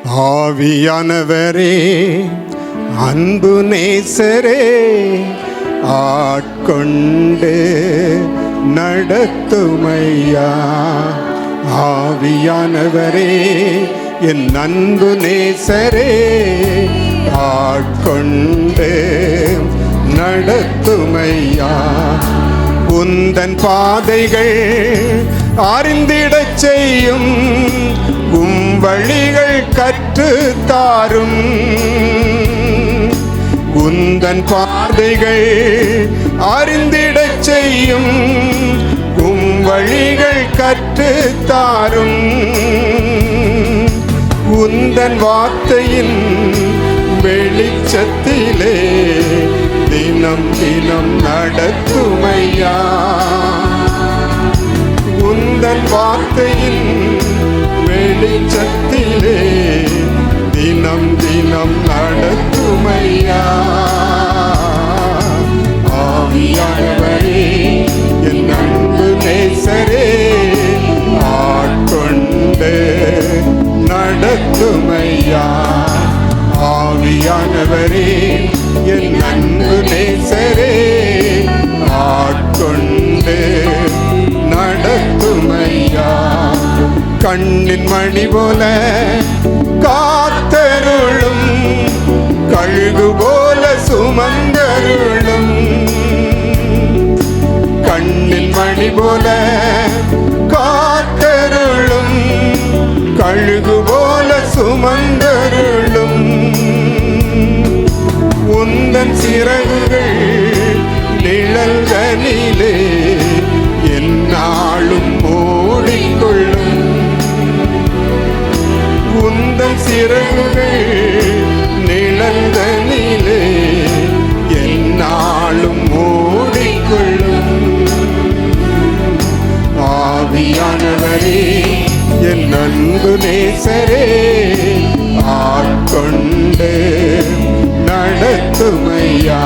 ஆவியானவரே, அன்பு நேசரே, ஆட்கொண்டு நடத்துமையா. ஆவியானவரே, என் அன்பு நேசரே, ஆட்கொண்டு நடத்துமையா. உந்தன் பாதைகள் அறிந்திடச் செய்யும், வழிகள் கற்று தாரும். உந்தன் பாதைகள் அறிந்திடச் செய்யும், வழிகள் கற்று தாரும். உந்தன் வார்த்தையின் வெளிச்சத்திலே தினம் தினம் நடத்துமையா. உந்தன் வார்த்தையின் வெளிச்சத்திலே தினம் தினம் நடத்துமையா. ஆவியானவரே, என் அன்பு நேசரே, ஆட்கொண்டு நடத்துமையா. ஆவியானவரே, என் அன்பு நேசரே, ஆட்கொண்டு நடத்துமையா. கண்ணின் மணி போல காத்தருளும், கழுகு போல சுமந்தருளும். கண்ணின் மணி போல காத்தருளும், கழுகு போல சுமந்தருளும். உந்தன் சிறகுகள் நிழல்களிலே எந்நாளும் மூடிக்கொள்ளும். உந்தன் சிறகுகள் நிழல்களிலே எந்நாளும் மூடிக்கொள்ளும். ஆவியானவரே, என் அன்பு நேசரே, ஆட்கொண்டு நடத்துமையா.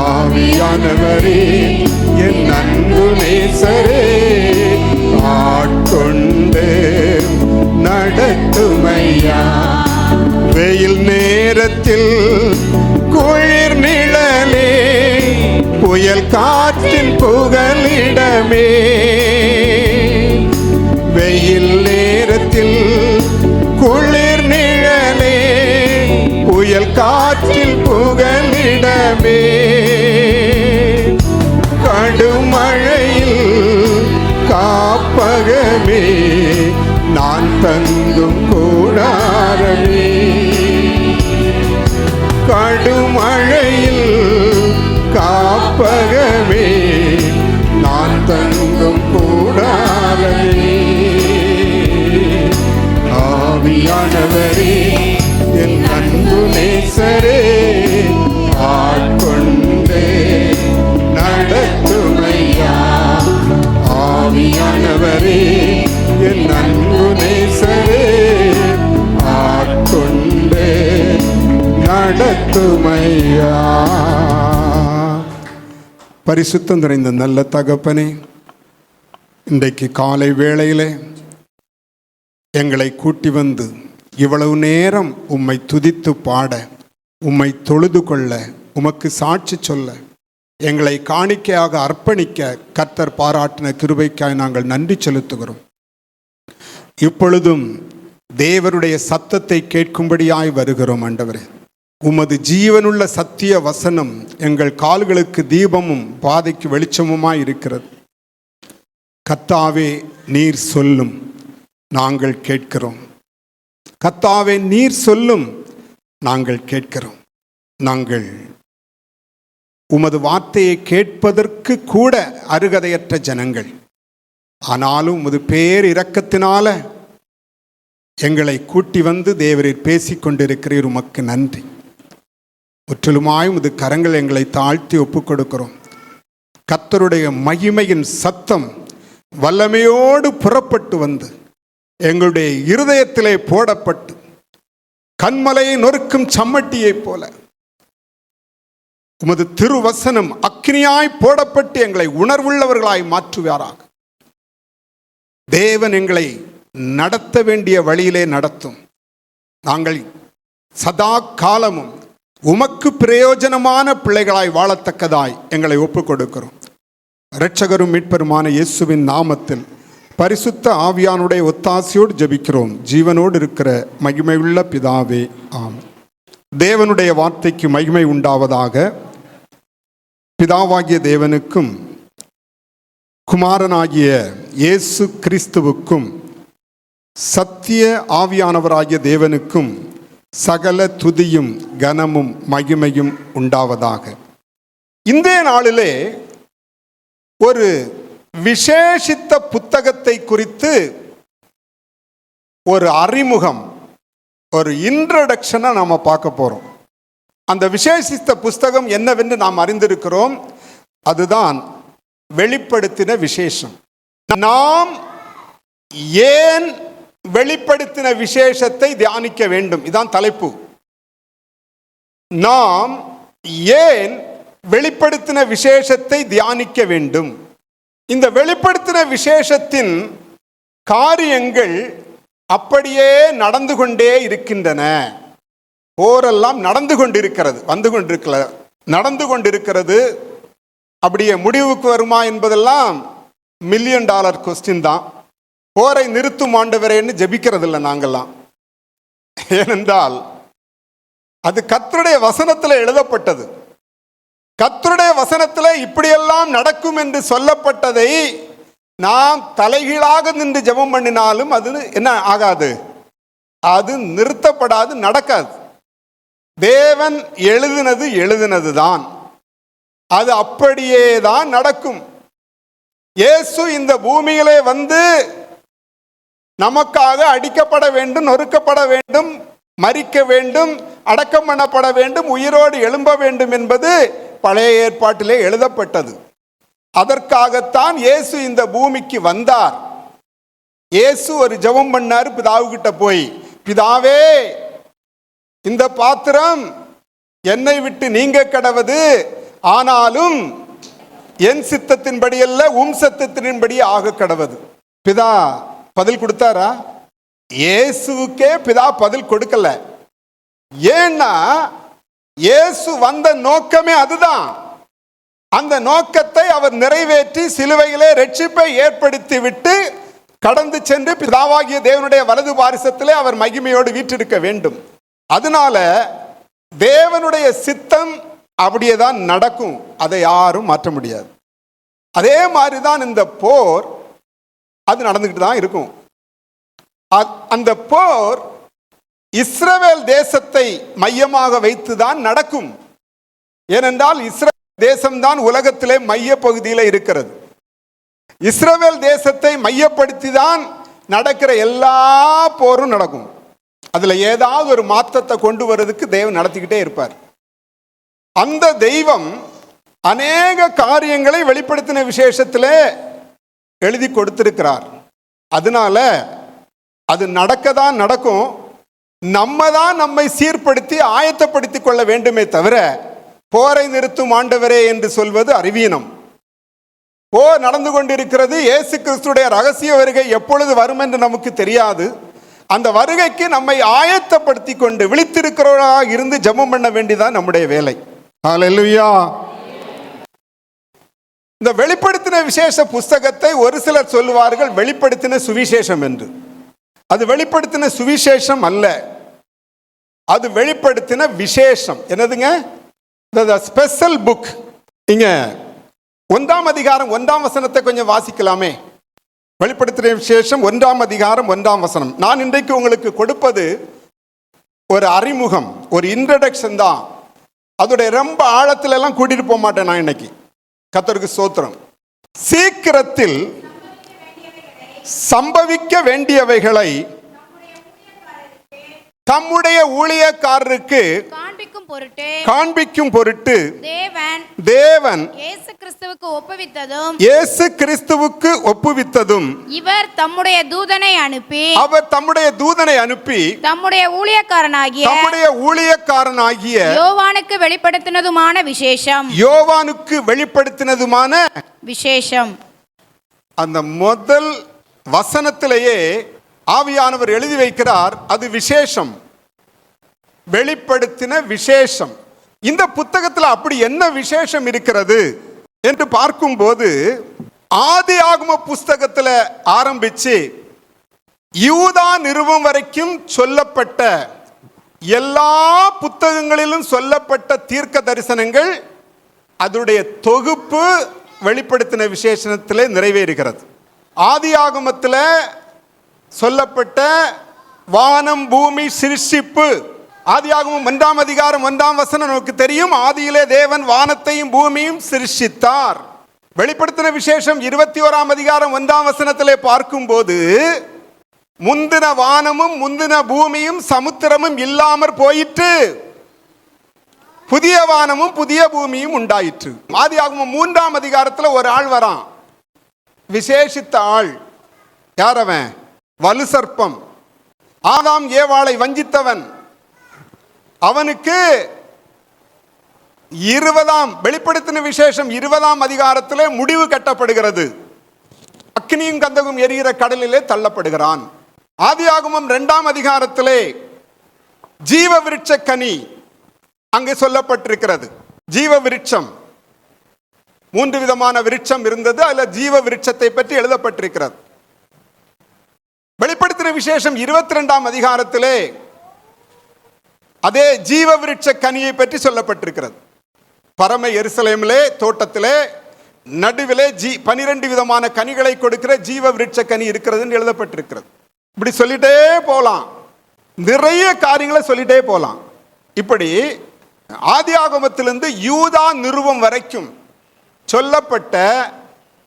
ஆவியானவரே, என் அன்பு நேசரே, ஆட்கொண்டு நடத்துமையா. வெயில் நேரத்தில் குளிர் நிழலே, புயல் காற்றின் புகலிடமே. வெயில் நேரத்தில் குளிர் நிழலே, புயல் காற்றில் புகலிடமே. கடுமழையில் காப்பகமே, நான் தங்கும் கூடாரமே. கடுமழையில் காப்பகமே, நான் தங்கும் கூடாரமே. ஆவியானவரே, என் அன்பு நேசரே, ஆட்கொண்டு நடத்துமையா. ஆவியானவரே, என் அன்பு நேசரே, ஆட்கொண்டு நடத்துமையா. பரிசுத்தம் நிறைந்த நல்ல தகப்பனே, இன்றைக்கு காலை வேளையிலே எங்களை கூட்டி வந்து இவ்வளவு நேரம் உம்மை துதித்து பாட, உம்மை தொழுது கொள்ள, உமக்கு சாட்சி சொல்ல, எங்களை காணிக்கையாக அர்ப்பணிக்க கர்த்தர் பாராட்டின கிருபைக்காய் நாங்கள் நன்றி செலுத்துகிறோம். இப்பொழுதும் தேவருடைய சத்தத்தை கேட்கும்படியாய் வருகிறோம். ஆண்டவரே, உமது ஜீவனுள்ள சத்திய வசனம் எங்கள் கால்களுக்கு தீபமும் பாதைக்கு வெளிச்சமுமாய் இருக்கிறது. கர்த்தாவே, நீர் சொல்லும், நாங்கள் கேட்கிறோம். கர்த்தாவே, நீர் சொல்லும், நாங்கள் கேட்கிறோம். நாங்கள் உமது வார்த்தையை கேட்பதற்கு கூட அருகதையற்ற ஜனங்கள். ஆனாலும் உமது பேர் இரக்கத்தினால எங்களை கூட்டி வந்து தேவரீர் பேசிக்கொண்டிருக்கிறீர். உமக்கு நன்றி. முற்றிலுமாய் உமது கரங்கள் எங்களை தாழ்த்தி ஒப்புக் கொடுக்கிறோம். கர்த்தருடைய மகிமையின் சத்தம் வல்லமையோடு புறப்பட்டு வந்து எங்களுடைய இருதயத்திலே போடப்பட்டு கண்மலையை நொறுக்கும் சம்மட்டியைப் போல உமது திருவசனம் அக்கினியாய் போடப்பட்டு எங்களை உணர்வுள்ளவர்களாய் மாற்றுவாராக. தேவன் எங்களை நடத்த வேண்டிய வழியிலே நடத்தும். நாங்கள் சதா காலமும் உமக்கு பிரயோஜனமான பிள்ளைகளாய் வாழத்தக்கதாய் எங்களை ஒப்புக் கொடுக்கிறோம். இரட்சகரும் மீட்பருமான இயேசுவின் நாமத்தில் பரிசுத்த ஆவியானுடைய ஒத்தாசையோடு ஜெபிக்கிறோம் ஜீவனோடு இருக்கிற மகிமையுள்ள பிதாவே, ஆமென். தேவனுடைய வார்த்தைக்கு மகிமை உண்டாவதாக. பிதாவாகிய தேவனுக்கும் குமாரனாகிய இயேசு கிறிஸ்துவுக்கும் சத்திய ஆவியானவராகிய தேவனுக்கும் சகல துதியும் கனமும் மகிமையும் உண்டாவதாக. இந்த நாளிலே ஒரு விசேஷித்த புத்தகத்தை குறித்து ஒரு அறிமுகம், ஒரு இன்ட்ரோடக்ஷனை நாம் பார்க்க போகிறோம். அந்த விசேஷித்த புஸ்தகம் என்னவென்று நாம் அறிந்திருக்கிறோம். அதுதான் வெளிப்படுத்தின விசேஷம். நாம் ஏன் வெளிப்படுத்தின விசேஷத்தை தியானிக்க வேண்டும்? இதான் தலைப்பு. நாம் ஏன் வெளிப்படுத்தின விசேஷத்தை தியானிக்க வேண்டும்? இந்த வெளிப்படுத்தின விசேஷத்தின் காரியங்கள் அப்படியே நடந்து கொண்டே இருக்கின்றன. போரெல்லாம் நடந்து கொண்டிருக்கிறது, நடந்து கொண்டிருக்கிறது. அப்படியே முடிவுக்கு வருமா என்பதெல்லாம் $1,000,000 கொஸ்டின் தான். போரை நிறுத்தும் ஆண்டவரேன்னு ஜெபிக்கிறதில்லை நாங்கள்லாம். ஏனென்றால் அது கர்த்தருடைய வசனத்தில் எழுதப்பட்டது. கர்த்தருடைய வசனத்தில் இப்படியெல்லாம் நடக்கும் என்று சொல்லப்பட்டதை நாம் தலைகீழாக நின்று ஜெபம் பண்ணினாலும் அது என்ன ஆகாது, அது நிறுத்தப்படாது, நடக்காது. தேவன் எழுதினது தான், அது அப்படியே தான் நடக்கும். இயேசு இந்த பூமியிலே வந்து நமக்காக அடிக்கப்பட வேண்டும், நொறுக்கப்பட வேண்டும், மரிக்க வேண்டும், அடக்கம் பண்ணப்பட வேண்டும், உயிரோடு எழும்ப வேண்டும் என்பது பழைய ஏற்பாட்டிலே எழுதப்பட்டது. அதற்காகத்தான் இயேசு இந்த பூமிக்கு வந்தார். இயேசு ஒரு ஜெபம் பண்ணார் பிதாவுகிட்ட போய், பிதாவே, இந்த பாத்திரம் என்னை விட்டு நீங்க கடவது, ஆனாலும் என் சித்தத்தின்படி அல்ல உம் சித்தத்தின்படி ஆக கடவது. பிதா பதில் கொடுத்தாரா? இயேசுவுக்கே பிதா பதில் கொடுக்கல. ஏன்னா இயேசு வந்த நோக்கமே அதுதான். அந்த நோக்கத்தை அவர் நிறைவேற்றி சிலுவையிலே ரட்சிப்பை ஏற்படுத்தி விட்டு கடந்து சென்று பிதாவாகிய தேவனுடைய வலது பாரிசத்திலே அவர் மகிமையோடு வீற்றிருக்க வேண்டும். அதனால தேவனுடைய சித்தம் அப்படியே தான் நடக்கும், அதை யாரும் மாற்ற முடியாது. அதே மாதிரி தான் இந்த போர், அது நடந்துக்கிட்டு தான் இருக்கும். அந்த போர் இஸ்ரவேல் தேசத்தை மையமாக வைத்து தான் நடக்கும். ஏனென்றால் இஸ்ரவேல் தேசம்தான் உலகத்திலே மைய பகுதியில் இருக்கிறது. இஸ்ரவேல் தேசத்தை மையப்படுத்தி தான் நடக்கிற எல்லா போரும் நடக்கும். அதில் ஏதாவது ஒரு மாற்றத்தை கொண்டு வர்றதுக்கு தேவன் நடத்திக்கிட்டே இருப்பார். அந்த தெய்வம் அநேக காரியங்களை வெளிப்படுத்தின விசேஷத்தில் எழுதி கொடுத்திருக்கிறார். அதனால அது நடக்கதான் நடக்கும். நம்ம தான் நம்மை சீர்படுத்தி ஆயத்தப்படுத்திக் கொள்ள வேண்டுமே தவிர போரை நிறுத்தும் ஆண்டவரே என்று சொல்வது அறிவீனம். போர் நடந்து கொண்டிருக்கிறது. இயேசு கிறிஸ்துடைய ரகசிய வருகை எப்பொழுது வரும் என்று நமக்கு தெரியாது. அந்த வருகைக்கு நம்மை ஆயத்தப்படுத்தி கொண்டு விழித்திருக்கிறவர்களாக இருந்து ஜெபம் பண்ண வேண்டியதான் நம்முடைய வேலை. ஹல்லேலூயா. இந்த வெளிப்படுத்தின விசேஷ புஸ்தகத்தை ஒரு சிலர் சொல்லுவார்கள் வெளிப்படுத்தின சுவிசேஷம் என்று. அது வெளிப்படுத்தின சுவிசேஷம் அல்ல, அது வெளிப்படுத்தின விசேஷம். என்னதுங்க? Special book. இங்க 1ஆம் அதிகாரம் 1ஆம் வசனத்தை கொஞ்சம் வாசிக்கலாமே. வெளிப்படுத்தின விசேஷம் 1ஆம் அதிகாரம் 1ஆம் வசனம். நான் இன்றைக்கு உங்களுக்கு கொடுப்பது ஒரு அறிமுகம், ஒரு இன்ட்ரடக்ஷன் தான். அதோடைய ரொம்ப ஆழத்துல எல்லாம் கூட்டிட்டு போக மாட்டேன் நான் இன்னைக்கு. கர்த்தருக்கு ஸ்தோத்திரம். சீக்கிரத்தில் சம்பவிக்க வேண்டியவைகளை தம்முடைய ஊழியக்காரருக்கு காண்பிக்கும் பொருட்டு தேவன் இயேசு கிறிஸ்துவுக்கு ஒப்புவித்ததும் அவர் தம்முடைய தூதனை அனுப்பி தம்முடைய ஊழியக்காரனாகிய யோவானுக்கு வெளிப்படுத்தினதுமான விசேஷம். அந்த முதல் வசனத்திலேயே ஆவியானவர் எழுதி வைக்கிறார், அது விசேஷம். வெளிப்படுத்தின விசேஷம். இந்த புத்தகத்தில் அப்படி என்ன விசேஷம் இருக்கிறது என்று பார்க்கும்போது, ஆதியாகம புஸ்தகத்தில் ஆரம்பிச்சு யூதா நிருபம் வரைக்கும் சொல்லப்பட்ட எல்லா புத்தகங்களிலும் சொல்லப்பட்ட தீர்க்க தரிசனங்கள் அதனுடைய தொகுப்பு வெளிப்படுத்தின விசேஷத்திலே நிறைவேறுகிறது. ஆதியாகமத்தில் சொல்லப்பட்ட வானம் பூமி சிருஷ்டிப்பு, ஆதியாகமம் 1ஆம் அதிகாரம் 1ஆம் வசனம் நமக்கு தெரியும். ஆதியிலே தேவன் வானத்தையும் பூமியும் சிருஷ்டித்தார். வெளிப்படுத்தின விசேஷம் 21ஆம் அதிகாரம் 1ஆம் வசனத்திலே பார்க்கும்போது, முந்தின வானமும் முந்தின பூமியும் சமுத்திரமும் இல்லாமற் போயிற்று, புதிய வானமும் புதிய பூமியும் உண்டாயிற்று. ஆதியாகமம் 3ஆம் அதிகாரத்தில் ஒரு ஆள் வரான், விசேஷித்த ஆள். யார் அவன்? வலு சர்ப்பம், ஆதாம் ஏவாளை வஞ்சித்தவன். அவனுக்கு 20ஆம் வெளிப்படுத்தின விசேஷம் 20ஆம் அதிகாரத்தில் முடிவு கட்டப்படுகிறது. அக்னியும் கந்தகும் எரிகிற கடலிலே தள்ளப்படுகிறான். ஆதியாகமம் 2ஆம் அதிகாரத்திலே ஜீவ விருட்ச கனி அங்கு சொல்லப்பட்டிருக்கிறது. ஜீவ விருட்சம், 3 விதமான விருட்சம் இருந்தது, அதில் ஜீவ விருட்சத்தை பற்றி எழுதப்பட்டிருக்கிறது. வெளிப்படுத்தின விசேஷம் 22ஆம் அதிகாரத்திலே அதே ஜீவ விருட்ச கனியை பற்றி சொல்லப்பட்டிருக்கிறது. பரம எருசலேமிலே தோட்டத்திலே நடுவிலே 12 விதமான கனிகளை கொடுக்கிற ஜீவ விருட்ச கனி இருக்கிறது என்று எழுதப்பட்டிருக்கிறது. இப்படி சொல்லிட்டே போலாம், நிறைய காரியங்களை சொல்லிட்டே போலாம். இப்படி ஆதியாகமத்திலிருந்து யூதா நிருபம் வரைக்கும் சொல்லப்பட்ட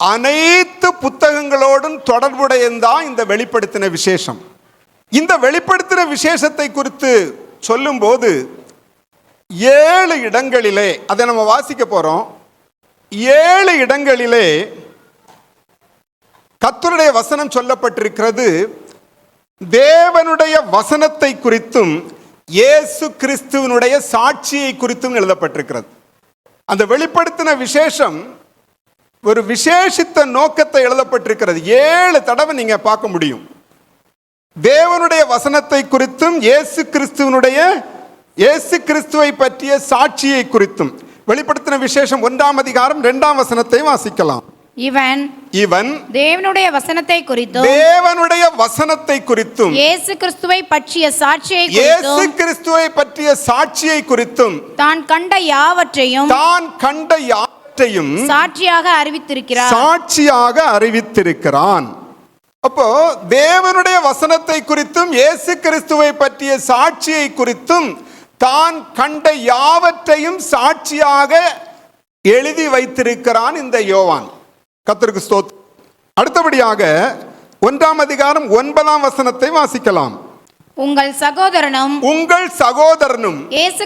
அனைத்து புத்தகங்களோடும் தொடர்புடையதான் இந்த வெளிப்படுத்தின விசேஷம். இந்த வெளிப்படுத்தின விசேஷத்தை குறித்து சொல்லும்போது 7 இடங்களிலே, அதை நம்ம வாசிக்க போறோம், 7 இடங்களிலே கர்த்தருடைய வசனம் சொல்லப்பட்டிருக்கிறது. தேவனுடைய வசனத்தை குறித்தும் இயேசு கிறிஸ்துவினுடைய சாட்சியை குறித்தும் எழுதப்பட்டிருக்கிறது. அந்த வெளிப்படுத்தின விசேஷம் ஒரு விசேஷித்த நோக்கத்தை எழுதப்பட்டிருக்கிறது. 7 தடவை நீங்க பார்க்க முடியும். தேவனுடைய வசனத்தை குறித்தும் இயேசு கிறிஸ்துவை பற்றிய சாட்சியை குறித்தும். வெளிப்படுத்தின விசேஷம் 1ஆம் அதிகாரம் 2ஆம் வசனத்தை வாசிக்கலாம். இவன் தேவனுடைய வசனத்தை குறித்தும் இயேசு கிறிஸ்துவை பற்றிய சாட்சியை குறித்தும் தான் கண்ட யாவற்றையும் சாட்சியாக அறிவித்திருக்கிறான். அப்போ தேவனுடைய வசனத்தை குறித்தும் இயேசு கிறிஸ்துவை பற்றிய சாட்சியை குறித்தும் தான் கண்ட யாவற்றையும் சாட்சியாக எழுதி வைத்திருக்கிறான் இந்த யோவான். கர்த்தருக்கு ஸ்தோத்திரம். அடுத்தபடியாக 1ஆம் அதிகாரம் 9ஆம் வசனத்தை வாசிக்கலாம். உங்கள் சகோதரனும் இயேசு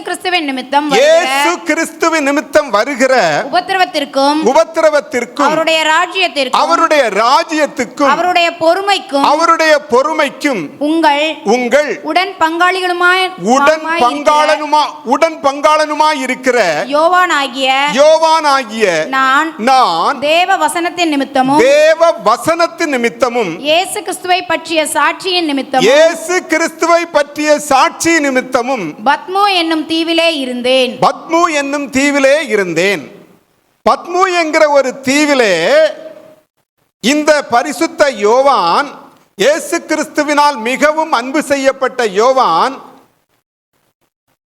கிறிஸ்துவின் நிமித்தம் வருகிற உபத்திரவத்திற்கும் அவருடைய ராஜ்யத்துக்கும் அவருடைய பொறுமைக்கும் உங்கள் உடன் பங்காளனுமாய் இருக்கிற யோவானாகிய நான் தேவ வசனத்தின் நிமித்தமும் இயேசு கிறிஸ்துவை பற்றிய சாட்சியின் நிமித்தமும் பத்மு என்னும் தீவிலே இருந்தேன். பத்மு என்கிற ஒரு தீவிலே இந்த பரிசுத்த யோவான், இயேசு கிறிஸ்துவினால் மிகவும் அன்பு செய்யப்பட்ட யோவான்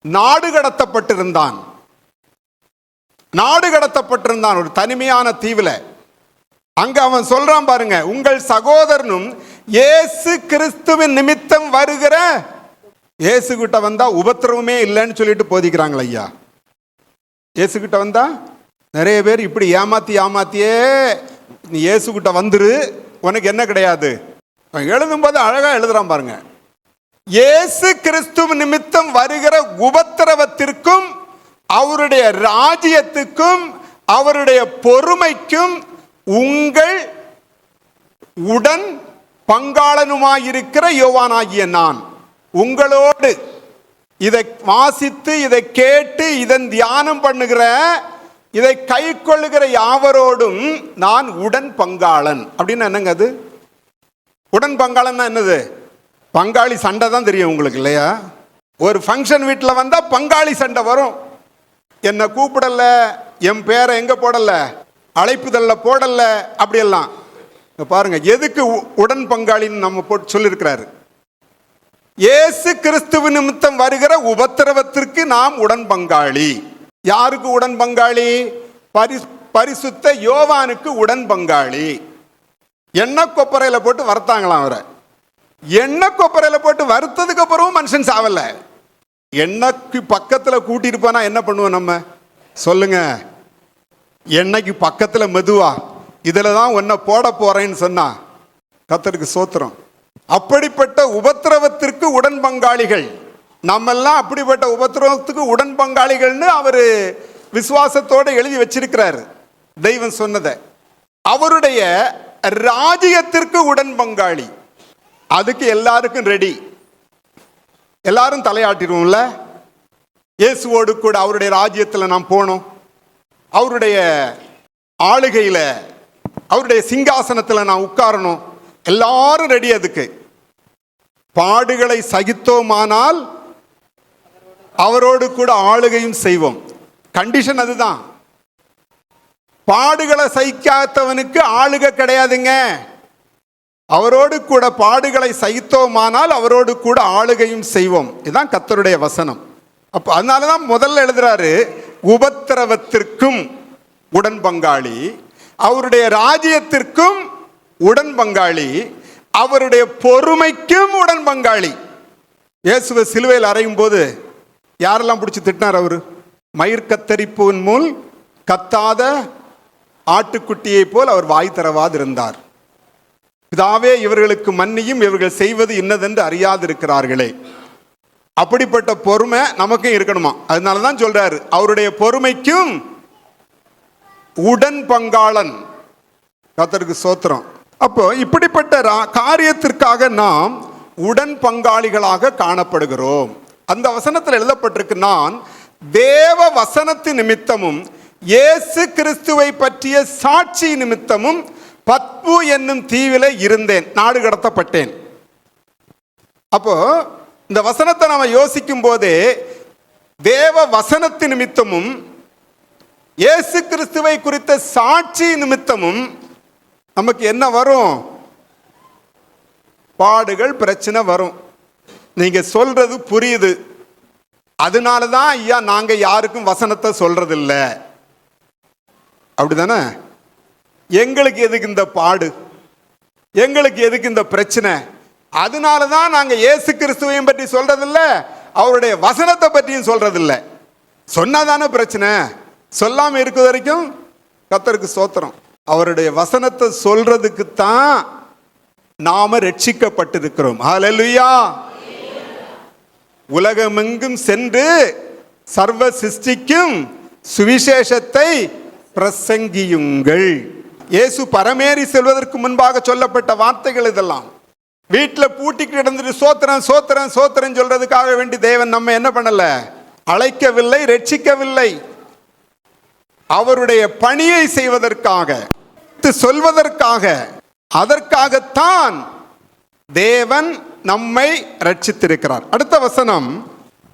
நாடு கடத்தப்பட்டிருந்தான் ஒரு தனிமையான தீவில. அங்க அவன் சொல்றான் பாருங்க, உங்கள் சகோதரனும் இயேசு கிறிஸ்துவின் நிமித்தம் வருகிற. இயேசு கிட்ட வந்தா உபத்திரவமே இல்லைன்னு சொல்லிட்டு போதிக்கிறாங்களா ஐயா? இயேசு கிட்ட வந்தா நிறைய பேர் இப்படி ஏமாத்தியே நீ இயேசு கிட்ட வந்துரு, உனக்கு என்ன கிடையாது. எழுதும்போது அழகா எழுதுறான் பாருங்க, இயேசு கிறிஸ்துவ நிமித்தம் வருகிற உபத்திரவத்திற்கும் அவருடைய ராஜ்யத்துக்கும் அவருடைய பொறுமைக்கும் உங்கள் உடன் பங்காளனுமாயிருக்கிற யோவானாகிய நான் உங்களோடு இதை வாசித்து இதை கேட்டு இதன் தியானம் பண்ணுகிற இதை கை கொள்ளுகிற யாவரோடும் நான் உடன் பங்காளன். அப்படின்னு என்னங்க அது? உடன் பங்காளன்னா என்னது? பங்காளி சண்டை தான் தெரியும் உங்களுக்கு இல்லையா? ஒரு ஃபங்க்ஷன் வீட்டில் வந்தால் பங்காளி சண்டை வரும். என்னை கூப்பிடல, என் பேரை எங்கே போடல, அழைப்புதலில் போடல, அப்படியெல்லாம். பாருங்க, எதுக்கு உடன் பங்காளின்னு நம்ம போட்டு சொல்லியிருக்கிறாரு. இயேசு கிறிஸ்துவ நிமித்தம் வருகிற உபத்திரவத்திற்கு நாம் உடன் பங்காளி. யாருக்கு உடன் பங்காளி? பரிசுத்த யோவானுக்கு உடன் பங்காளி. எண்ணெய் கொப்பரையில் போட்டு வறுத்தாங்களாம் அவரை. எண்ணெய் கொப்பரையில் போட்டு வறுத்ததுக்கு அப்புறமும் மனுஷன் சாவல. எண்ணெய்க்கு பக்கத்தில் கூட்டிட்டு போனா என்ன பண்ணுவோம் நம்ம? சொல்லுங்க. எண்ணெய்க்கு பக்கத்தில் மெதுவா இதில் தான் ஒன்றை போட போறேன்னு சொன்னா கர்த்தருக்கு ஸ்தோத்திரம். அப்படிப்பட்ட உபத்திரவத்திற்கு உடன் பங்காளிகள் நம்மெல்லாம். அப்படிப்பட்ட உபத்திரவத்துக்கு உடன் பங்காளிகள்னு அவர் விசுவாசத்தோடு எழுதி வச்சிருக்கிறாரு. தெய்வம் சொன்னதை. அவருடைய ராஜ்யத்திற்கு உடன் பங்காளி. அதுக்கு எல்லாருக்கும் ரெடி. எல்லாரும் தலையாட்டிடுவோம்ல. இயேசுவோடு கூட அவருடைய ராஜ்யத்தில் நாம் போனோம். அவருடைய ஆளுகையில், அவருடைய சிங்காசனத்தில் நான் உட்காரணும். எல்லாரும் ரெடி. அதுக்கு பாடுகளை சகித்தோமானால் அவரோடு கூட ஆளுகையும் செய்வோம். கண்டிஷன் அதுதான். பாடுகளை சகிக்காதவனுக்கு ஆளுகை கிடையாதுங்க. அவரோடு கூட பாடுகளை சகித்தோமானால் அவரோடு கூட ஆளுகையும் செய்வோம். இதுதான் கர்த்தருடைய வசனம். அப்போ அதனாலதான் முதல்ல எழுதுறாரு, உபத்திரவத்திற்கும் உடன் பங்காளி, அவருடைய ராஜ்யத்திற்கும் உடன் பங்காளி, அவருடைய பொறுமைக்கும் உடன் பங்காளி. இயேசுவை சிலுவையில் அறையும் போது யாரெல்லாம் பிடிச்சி திட்டினார்? அவரு மயிர் கத்தரிப்புவின் முன் கத்தாத ஆட்டுக்குட்டியை போல் அவர் வாய் திறவாது இருந்தார். பிதாவே, இவர்களுக்கு மன்னியும், இவர்கள் செய்வது இன்னதென்று அறியாதிருக்கிறார்களே. அப்படிப்பட்ட பொறுமை நமக்கும் இருக்கணுமா? அதனாலதான் சொல்றாரு, அவருடைய பொறுமைக்கும் உடன் பங்காளன். கர்த்தருக்கு ஸ்தோத்திரம். அப்போ இப்படிப்பட்ட காரியத்திற்காக நாம் உடன் பங்காளிகளாக காணப்படுகிறோம். அந்த வசனத்தில் எழுதப்பட்டிருக்கு, நான் தேவ வசனத்தின் நிமித்தமும் இயேசு கிறிஸ்துவை பற்றிய சாட்சி நிமித்தமும் பத்மு என்னும் தீவில இருந்தேன், நாடு கடத்தப்பட்டேன். அப்போ இந்த வசனத்தை நாம யோசிக்கும் போதே தேவ வசனத்தின் நிமித்தமும் இயேசு கிறிஸ்துவை குறித்த சாட்சி நிமித்தமும் நமக்கு என்ன வரும்? பாடுகள், பிரச்சனை வரும். நீங்க சொல்றது புரியுது. அதனால தான் ஐயா நாங்க யாருக்கும் வசனத்தை சொல்றதில்ல, அப்படிதானே? எங்களுக்கு எதுக்கு இந்த பாடு, எங்களுக்கு எதுக்கு இந்த பிரச்சனை? அதனால தான் நாங்க இயேசு கிறிஸ்துவையும் பற்றி சொல்றதில்ல, அவருடைய வசனத்தை பற்றியும் சொல்றதில்லை. சொன்னாதானே பிரச்சனை. சொல்லாம இருக்கிற வரைக்கும் கர்த்தருக்கு ஸ்தோத்திரம். அவருடைய வசனத்தை சொல்றதுக்கு தான் நாம ரட்சிக்கப்பட்டிருக்கிறோம். ஹல்லேலூயா. உலகமெங்கும் சென்று சர்வ சிருஷ்டிக்கும் சுவிசேஷத்தை பிரசங்கியுங்கள். இயேசு பரமேறி செல்வதற்கு முன்பாக சொல்லப்பட்ட வார்த்தைகள் இதெல்லாம். வீட்டில் பூட்டிக்கு கிடந்துட்டு சோத்திரம் சோத்திரம் சோத்திரம் சொல்றதுக்காக வேண்டி தேவன் நம்ம என்ன பண்ணல? அழைக்கவில்லை, ரட்சிக்கவில்லை. அவருடைய பணியை செய்வதற்காக, சொல்வதற்காக, அதற்காகத்தான் தேவன் நம்மை ரட்சித்திருக்கிறார். அடுத்த வசனம்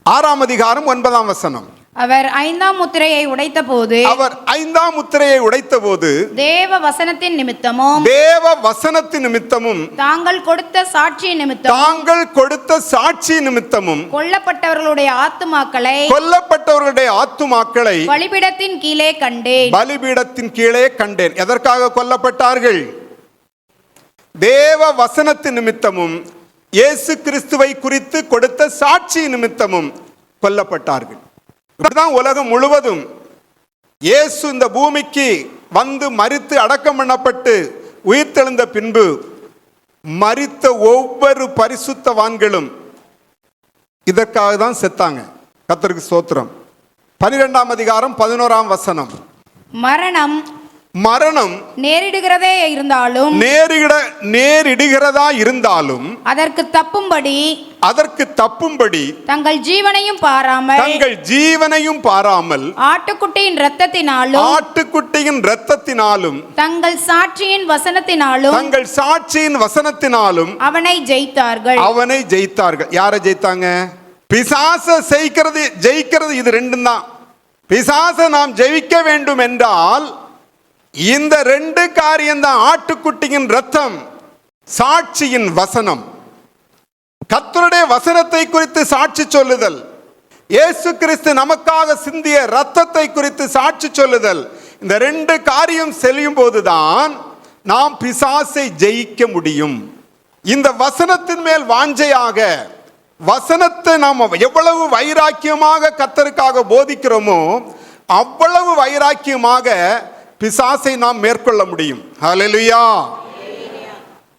6ஆம் அதிகாரம் 9ஆம் வசனம். அவர் 5ஆம் முத்திரையை உடைத்த போது, அவர் 5ஆம் முத்திரையை உடைத்த போது தேவ வசனத்தின் நிமித்தமும், தேவ வசனத்தின் நிமித்தமும், தாங்கள் கொடுத்த சாட்சி நிமித்தம், தாங்கள் கொடுத்த சாட்சி நிமித்தமும் கொல்லப்பட்டவர்களுடைய ஆத்துமாக்களை, கொல்லப்பட்டவர்களுடைய ஆத்துமாக்களை பலிபீடத்தின் கீழே கண்டேன். பலிபீடத்தின் கீழே கண்டேன். எதற்காக கொல்லப்பட்டார்கள்? தேவ வசனத்தின் நிமித்தமும் இயேசு கிறிஸ்துவை குறித்து கொடுத்த சாட்சி நிமித்தமும் கொல்லப்பட்டார்கள். இப்படிதான் உலகம் முழுவதும் இயேசு இந்த பூமிக்கு வந்து மரித்து அடக்கம் பண்ணப்பட்டு உயிர்த்தெழுந்த பின்பு மரித்த ஒவ்வொரு பரிசுத்தவான்களும் இதற்காக தான் செத்தாங்க. கர்த்தருக்கு ஸ்தோத்திரம். 12ஆம் அதிகாரம் 11ஆம் வசனம். மரணம் நேரிடுகிறதே இருந்தாலும், நேரிடுகிறதா இருந்தாலும் அதற்கு தப்பும்படி தங்கள் ஜீவனையும் பாராமல் ஆட்டுக்குட்டியின் இரத்தத்தினாலும் தங்கள் சாட்சியின் வசனத்தினாலும் அவனை ஜெயித்தார்கள். யாரை ஜெயித்தாங்க? பிசாசை ஜெயிக்கிறது இது ரெண்டும் தான். பிசாசை நாம் ஜெயிக்க வேண்டும் என்றால் இந்த ரெண்டு காரியம்தான்: ஆட்டுக்குட்டியின் ரத்தம், சாட்சியின் வசனம். கர்த்தருடைய வசனத்தை குறித்து சாட்சி சொல்லுதல், இயேசு கிறிஸ்து நமக்காக சிந்திய ரத்தத்தை குறித்து சாட்சி சொல்லுதல். இந்த ரெண்டு காரியம் செல்லும் போதுதான் நாம் பிசாசை ஜெயிக்க முடியும். இந்த வசனத்தின் மேல் வாஞ்சையாக, வசனத்தை நாம் எவ்வளவு வைராக்கியமாக கர்த்தருக்காக போதிக்கிறோமோ அவ்வளவு வைராக்கியமாக பிசாசை நாம் மேற்கொள்ள முடியும். ஹல்லேலூயா.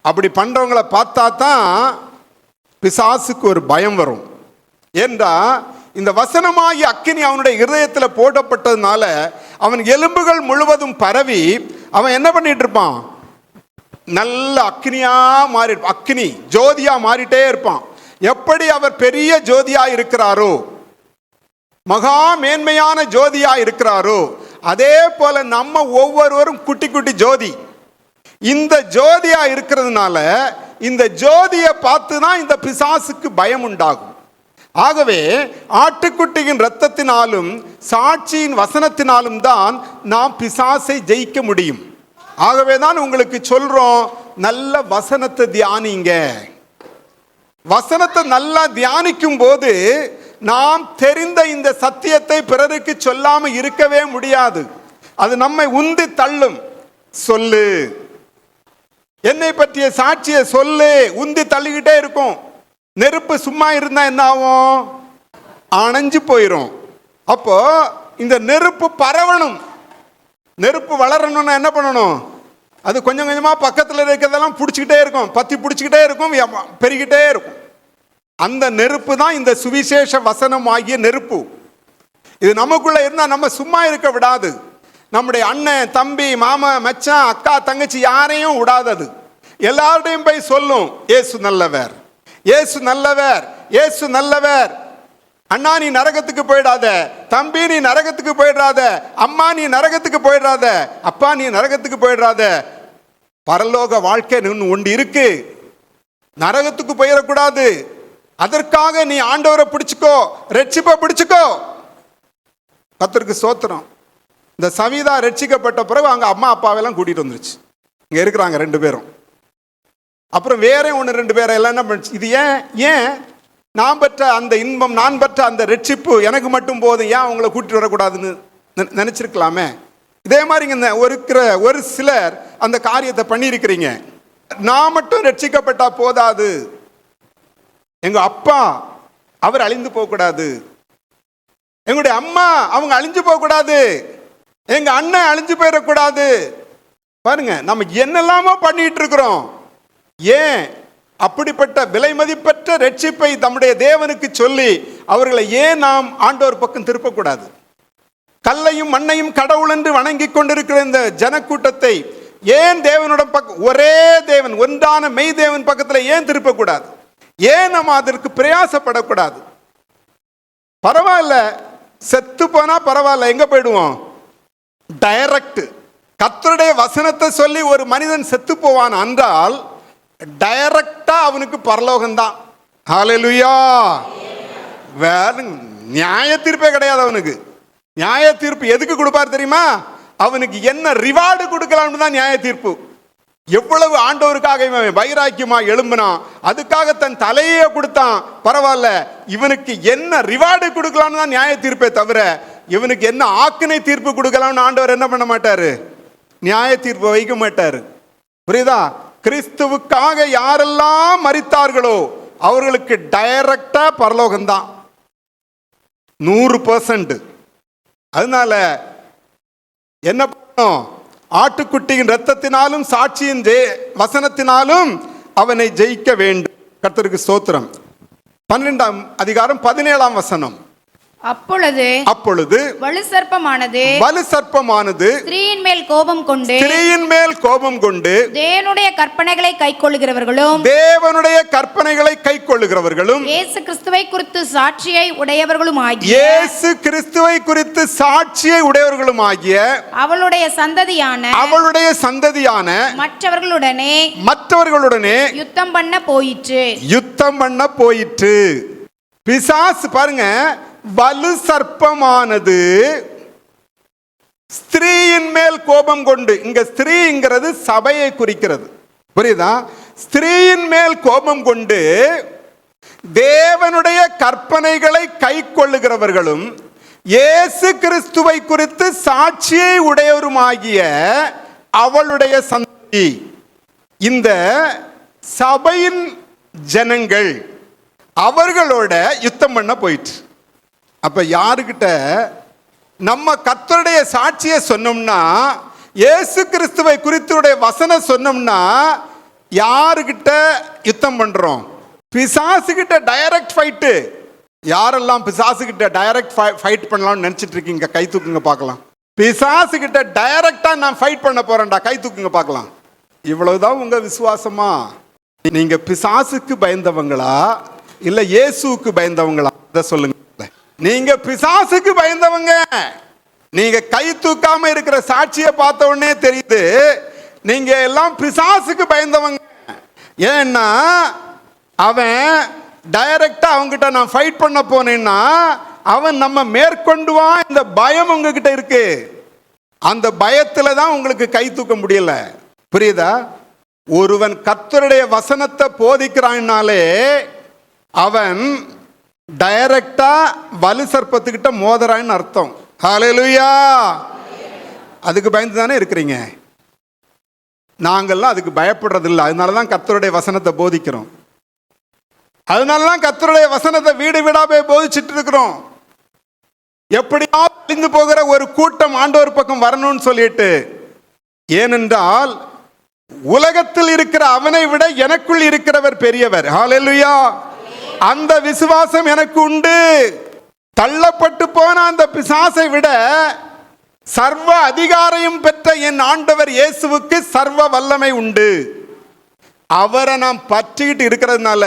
அப்படி பண்றவங்களை பார்த்தா தான் பிசாசுக்கு ஒரு பயம் வரும். ஏண்டா இந்த வசனமாகி அக்கினி அவனுடைய இருதயத்தில் போடப்பட்டதுனால அவன் எலும்புகள் முழுவதும் பரவி அவன் என்ன பண்ணிட்டு இருப்பான்? நல்ல அக்கினியா மாறி, அக்கினி ஜோதியா மாறிட்டே இருப்பான். எப்படி அவர் பெரிய ஜோதியா இருக்கிறாரோ, மகா மேன்மையான ஜோதியா இருக்கிறாரோ, அதே போல நம்ம ஒவ்வொருவரும் குட்டி குட்டி ஜோதி. இந்த ஜோதியா இருக்கிறதுனால இந்த ஜோதியை பார்த்து தான் இந்த பிசாசுக்கு பயம் உண்டாகும். ஆகவே ஆட்டுக்குட்டியின் இரத்தத்தினாலும் சாட்சியின் வசனத்தினாலும் தான் நாம் பிசாசை ஜெயிக்க முடியும். ஆகவே தான் உங்களுக்கு சொல்றோம், நல்ல வசனத்தை தியானிங்க. வசனத்தை நல்லா தியானிக்கும் போது நாம் தெரிந்த இந்த சத்தியத்தை பிறருக்கு சொல்லாம இருக்கவே முடியாது. அது நம்மை உந்தி தள்ளும். சொல்லு, என்னை பற்றிய சாட்சியை சொல்லு, உந்தி தள்ளிக்கிட்டே இருக்கும். நெருப்பு சும்மா இருந்தா என்ன ஆகும்? அணைஞ்சு போயிடும். அப்போ இந்த நெருப்பு பரவணும். நெருப்பு வளரணும்னா என்ன பண்ணணும்? அது கொஞ்சம் கொஞ்சமா பக்கத்தில் இருக்கிறதெல்லாம் பிடிச்சிக்கிட்டே இருக்கும், பத்தி பிடிச்சிக்கிட்டே இருக்கும், பெருகிட்டே இருக்கும். அந்த நெருப்பு தான் இந்த சுவிசேஷ வசனம் ஆகிய நெருப்பு. இது நமக்குள்ள இருந்தா நம்ம சும்மா இருக்க விடாது. நம்முடைய அண்ணன், தம்பி, மாமா, மச்சான், அக்கா, தங்கச்சி யாரையும் விடாதது. எல்லார்டையும் போய் சொல்லும், இயேசு நல்லவர், இயேசு நல்லவர், இயேசு நல்லவர். அண்ணா நீ நரகத்துக்கு போயிடாத, தம்பி நீ நரகத்துக்கு போயிடாத, அம்மா நீ நரகத்துக்கு போயிடாத, அப்பா நீ நரகத்துக்கு போயிடாத. பரலோக வாழ்க்கை ஒன்று இருக்கு, நரகத்துக்கு போயிடக்கூடாது. அதற்காக நீ ஆண்டவரை பிடிச்சுக்கோ, ரட்சிப்பை பிடிச்சுக்கோ. கர்த்தருக்கு ஸ்தோத்திரம். இந்த சவிதா ரட்சிக்கப்பட்ட பிறகு அங்க அம்மா அப்பாவெல்லாம் கூட்டிட்டு வந்துருச்சு. இங்க இருக்கிறாங்க ரெண்டு பேரும். அப்புறம் வேற ஒன்று ரெண்டு பேரை எல்லாம் என்ன பண்ணுச்சு? இது ஏன் நான் பெற்ற அந்த இன்பம், நான் பெற்ற அந்த ரட்சிப்பு எனக்கு மட்டும் போதும், ஏன் அவங்கள கூட்டிட்டு வரக்கூடாதுன்னு நினைச்சிருக்கலாமே. இதே மாதிரி இங்க ஒரு சிலர் அந்த காரியத்தை பண்ணியிருக்கிறீங்க. நான் மட்டும் ரட்சிக்கப்பட்டா போதாது, எங்க அப்பா அவர் அழிந்து போகக்கூடாது, எங்களுடைய அம்மா அவங்க அழிஞ்சு போகக்கூடாது, எங்க அண்ணன் அழிஞ்சு போயிடக்கூடாது. பாருங்க நம்ம என்னெல்லாமோ பண்ணிட்டு இருக்கிறோம். ஏன் அப்படிப்பட்ட விலை மதிப்பற்ற ரட்சிப்பை நம்முடைய தேவனுக்கு சொல்லி அவர்களை ஏன் நாம் ஆண்டவர் பக்கம் திருப்பக்கூடாது? கல்லையும் மண்ணையும் கடவுள் என்று வணங்கி கொண்டிருக்கிற இந்த ஜனக்கூட்டத்தை ஏன் தேவனோட பக்கம், ஒரே தேவன், ஒன்றான மெய் தேவன் பக்கத்தில் ஏன் திருப்பக்கூடாது? ஏன் நம்ம அதற்கு பிரயாசப்படக்கூடாது? பரவாயில்ல, செத்து போனா பரவாயில்ல, எங்க போயிடுவோம்? டைரக்ட். கர்த்தருடைய வசனத்தை சொல்லி ஒரு மனிதன் செத்து போவான் என்றால் டைரக்டா அவனுக்கு பரலோகம்தான். ஹல்லேலூயா. வேற நியாய தீர்ப்பே கிடையாது அவனுக்கு. நியாய தீர்ப்பு எதுக்கு கொடுப்பார் தெரியுமா? அவனுக்கு என்ன ரிவார்டு கொடுக்கலாம்னு தான் நியாய தீர்ப்பு. எவ்வளவு ஆண்டவருக்காக இவன் வைராக்கியமா எழும்பினான், அதுக்காக தன் தலையே கொடுத்தான், பரவாயில்ல, இவனுக்கு என்ன ரிவார்டு கொடுக்கலாம்னு தான் நியாய தீர்ப்பே தவிர இவனுக்கு என்ன ஆக்கினை தீர்ப்பு கொடுக்கலாம்னு ஆண்டவர் என்ன பண்ண மாட்டாரு? நியாய தீர்ப்பு வைக்க மாட்டாரு. புரியுதா? கிறிஸ்துவுக்காக யாரெல்லாம் மரித்தார்களோ அவர்களுக்கு டைரக்டா பரலோகம்தான், 100%. அதனால என்ன பண்ணணும்? ஆட்டுக்குட்டியின் இரத்தத்தினாலும் சாட்சியின் வசனத்தினாலும் அவனை ஜெயிக்க வேண்டும். கர்த்தருக்கு ஸ்தோத்திரம். 12ஆம் அதிகாரம் 17ஆம் வசனம். அப்பொழுது வலுசர்ப்பமானது ஸ்திரீயின் மேல் கோபம் கொண்டு தேவனுடைய கற்பனைகளை கைக்கொள்ளுகிறவர்களும் இயேசு கிறிஸ்துவை குறித்து சாட்சியை உடையவர்களுமாகிய அவளுடைய சந்ததியான மற்றவர்களுடனே யுத்தம் பண்ண போயிற்று. பிசாசு பாருங்க, வலு சர்ப்பமானது ஸ்திரீயின் மேல் கோபம் கொண்டு, இங்க ஸ்திரீங்கிறது சபையை குறிக்கிறது, புரியுதா? ஸ்திரீயின் மேல் கோபம் கொண்டு தேவனுடைய கற்பனைகளை கை கொள்ளுகிறவர்களும் இயேசு கிறிஸ்துவை குறித்து சாட்சியை உடையவருமாகிய அவளுடைய சந்ததி, இந்த சபையின் ஜனங்கள் அவர்களோட யுத்தம் பண்ண போயிட்டு. அப்ப யாருக்கிட்ட நம்ம கர்த்தருடைய சாட்சியை சொன்னோம்னா, இயேசு கிறிஸ்துவை குறித்துடைய வசனம் சொன்னோம்னா, யாருக்கிட்ட யுத்தம் பண்றோம்? பிசாசு கிட்ட டைரக்ட் ஃபைட்டு. யாரெல்லாம் பிசாசு கிட்ட டைரக்ட் ஃபைட் பண்ணலாம்னு நினைச்சிட்டு இருக்கீங்க? கை தூக்குங்க பார்க்கலாம். பிசாசு கிட்ட டைரக்டா நான் ஃபைட் பண்ண போறேன்டா, கை தூக்குங்க பார்க்கலாம். இவ்வளவுதான் உங்க விசுவாசமா? நீங்க பிசாசுக்கு பயந்தவங்களா இல்ல இயேசுவுக்கு பயந்தவங்களா? அத சொல்லுங்க. நீங்க பிசாசுக்கு பயந்தவங்க. நீங்க கை தூக்காம இருக்கிற சாட்சியை பார்த்த உடனே தெரியுது நீங்க எல்லாம் பிசாசுக்கு பயந்தவங்க. ஏன்னா அவன் டைரக்டா அவங்கிட்ட நான் ஃபைட் பண்ண போனேன்னா அவன் நம்ம மேற்கொண்டுவான். இந்த பயம் உங்ககிட்ட இருக்கு. அந்த பயத்துல தான் உங்களுக்கு கை தூக்க முடியல. புரியுதா? ஒருவன் கர்த்தருடைய வசனத்தை போதிக்கிறான்னாலே அவன் டைரக்டா வலு சர்ப்பத்துக்கிட்ட மோதறான்னு அர்த்தம். ஹல்லேலூயா. அதுக்கு பயந்து தானே இருக்கிறீங்க. நாங்கள்லாம் அதுக்கு பயப்படுறதில்லை. அதனாலதான் கர்த்தருடைய வசனத்தை போதிக்கிறோம். அதனாலதான் கர்த்தருடைய வசனத்தை வீடு வீடா போய் போதிச்சுட்டு இருக்கிறோம். எப்படியா அழிந்து போகிற ஒரு கூட்டம் ஆண்டவர் பக்கம் வரணும்னு சொல்லிட்டு. ஏனென்றால் உலகத்தில் இருக்கிற அவனை விட எனக்குள் இருக்கிறவர் பெரியவர். ஹல்லேலூயா. அந்த விசுவாசம் எனக்கு உண்டு. தள்ளப்பட்டு போன அந்த பிசாசை விட சர்வ அதிகாரம் பெற்ற என் ஆண்டவர் இயேசுவுக்கு சர்வ வல்லமை உண்டு. அவரை நாம் பற்றிக்கிட்டு இருக்கிறதுனால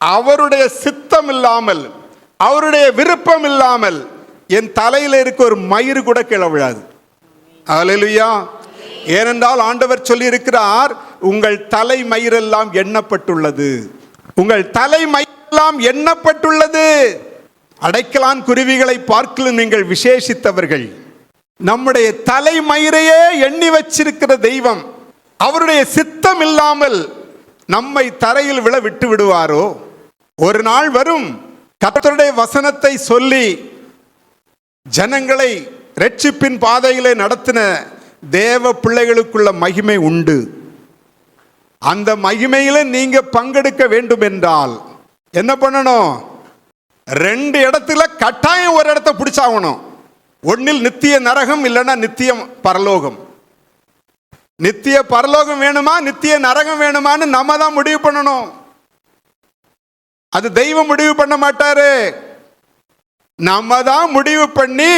அவருடைய சித்தம் இல்லாமல், அவருடைய விருப்பம் இல்லாமல் என் தலையில் இருக்க ஒரு மயிறு கூட கீழே விழாது. ஹல்லேலூயா. ஏனென்றால் ஆண்டவர் சொல்லி இருக்கிறார், உங்கள் தலை மயிரெல்லாம் எண்ணப்பட்டுள்ளது. உங்கள் தலை மயிரெல்லாம் எண்ணப்பட்டுள்ளது. அடைக்கலான் குருவிகளை பார்க்கலும் நீங்கள் விசேஷித்தவர்கள். நம்முடைய தலை மயிரையே எண்ணி வச்சிருக்கிற தெய்வம் அவருடைய சித்தம் இல்லாமல் நம்மை தரையில் விழ விட்டு விடுவாரோ? ஒரு நாள் வரும், கர்த்தருடைய வசனத்தை சொல்லி ஜனங்களை இரட்சிப்பின் பாதையிலே நடத்தின தேவ பிள்ளைகளுக்குள்ள மகிமை உண்டு. அந்த மகிமையில நீங்க பங்கெடுக்க வேண்டும் என்றால் என்ன பண்ணணும்? 2 இடத்துல கட்டாயம் ஒரு இடத்தை பிடிச்சாகணும். ஒன்னில் நித்திய நரகம், இல்லைன்னா நித்தியம் பரலோகம். நித்திய பரலோகம் வேணுமா நித்திய நரகம் வேணுமான்னு நம்ம தான் முடிவு பண்ணணும். அது தெய்வம் முடிவு பண்ண மாட்டாரு. நம்ம தான் முடிவு பண்ணி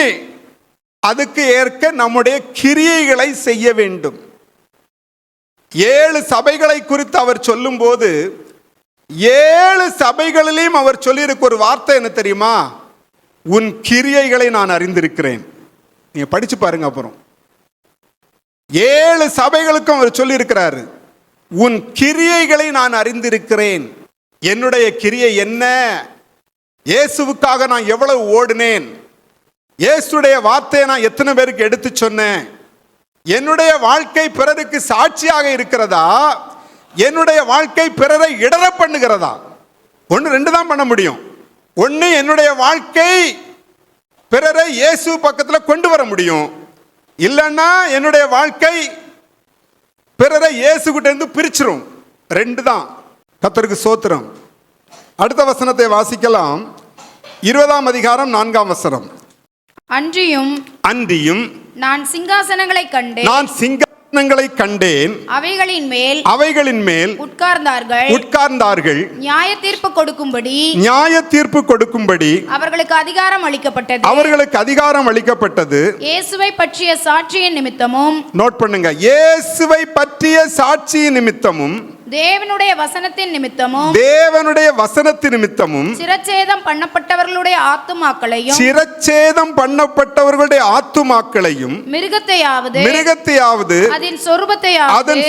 அதுக்கு ஏற்க நம்முடைய கிரியைகளை செய்ய வேண்டும். 7 சபைகளை குறித்து அவர் சொல்லும் போது 7 சபைகளிலும் அவர் சொல்லியிருக்க ஒரு வார்த்தை என்ன தெரியுமா? உன் கிரியைகளை நான் அறிந்திருக்கிறேன். நீங்க படிச்சு பாருங்க. அப்புறம் 7 சபைகளுக்கும் அவர் சொல்லி இருக்கிறாரு, உன் கிரியைகளை நான் அறிந்திருக்கிறேன். என்னுடைய கிரியை என்ன? இயேசுவுக்காக நான் எவ்வளவு ஓடினேன், இயேசுடைய வார்த்தையை நான் எத்தனை பேருக்கு எடுத்து சொன்னேன், என்னுடைய வாழ்க்கை பிறருக்கு சாட்சியாக இருக்கிறதா, என்னுடைய வாழ்க்கை பிறரை இடர பண்ணுகிறதா? 1 2 தான் பண்ண முடியும். 1 என்னுடைய வாழ்க்கை பிறரை இயேசு பக்கத்தில் கொண்டு வர முடியும், இல்லைன்னா என்னுடைய வாழ்க்கை பிறரை இயேசு கிட்ட இருந்து பிரிச்சிரும். 2 தான். கர்த்தருக்கு ஸ்தோத்திரம். அடுத்த வசனத்தை வாசிக்கலாம். 20ஆம் அதிகாரம் 4ஆம் வசனம். அன்றியும் நான் சிங்காசனங்களை கண்டேன், அவைகளின் மேல் உட்கார்ந்தார்கள். நியாய தீர்ப்பு கொடுக்கும்படி அவர்களுக்கு அதிகாரம் அளிக்கப்பட்டது. இயேசுவை பற்றிய சாட்சியின் நிமித்தமும், நோட் பண்ணுங்க, இயேசுவை பற்றிய சாட்சியின் நிமித்தமும் தேவனுடைய வசனத்தின் நிமித்தமும் தேவனுடைய வசனத்தின் நிமித்தமும் சிரச்சேதம் பண்ணப்பட்டவர்களுடைய ஆத்துமாக்களையும் சிரச்சேதம் பண்ணப்பட்டவர்களுடைய ஆத்துமாக்களையும் மிருகத்தையாவது அதன்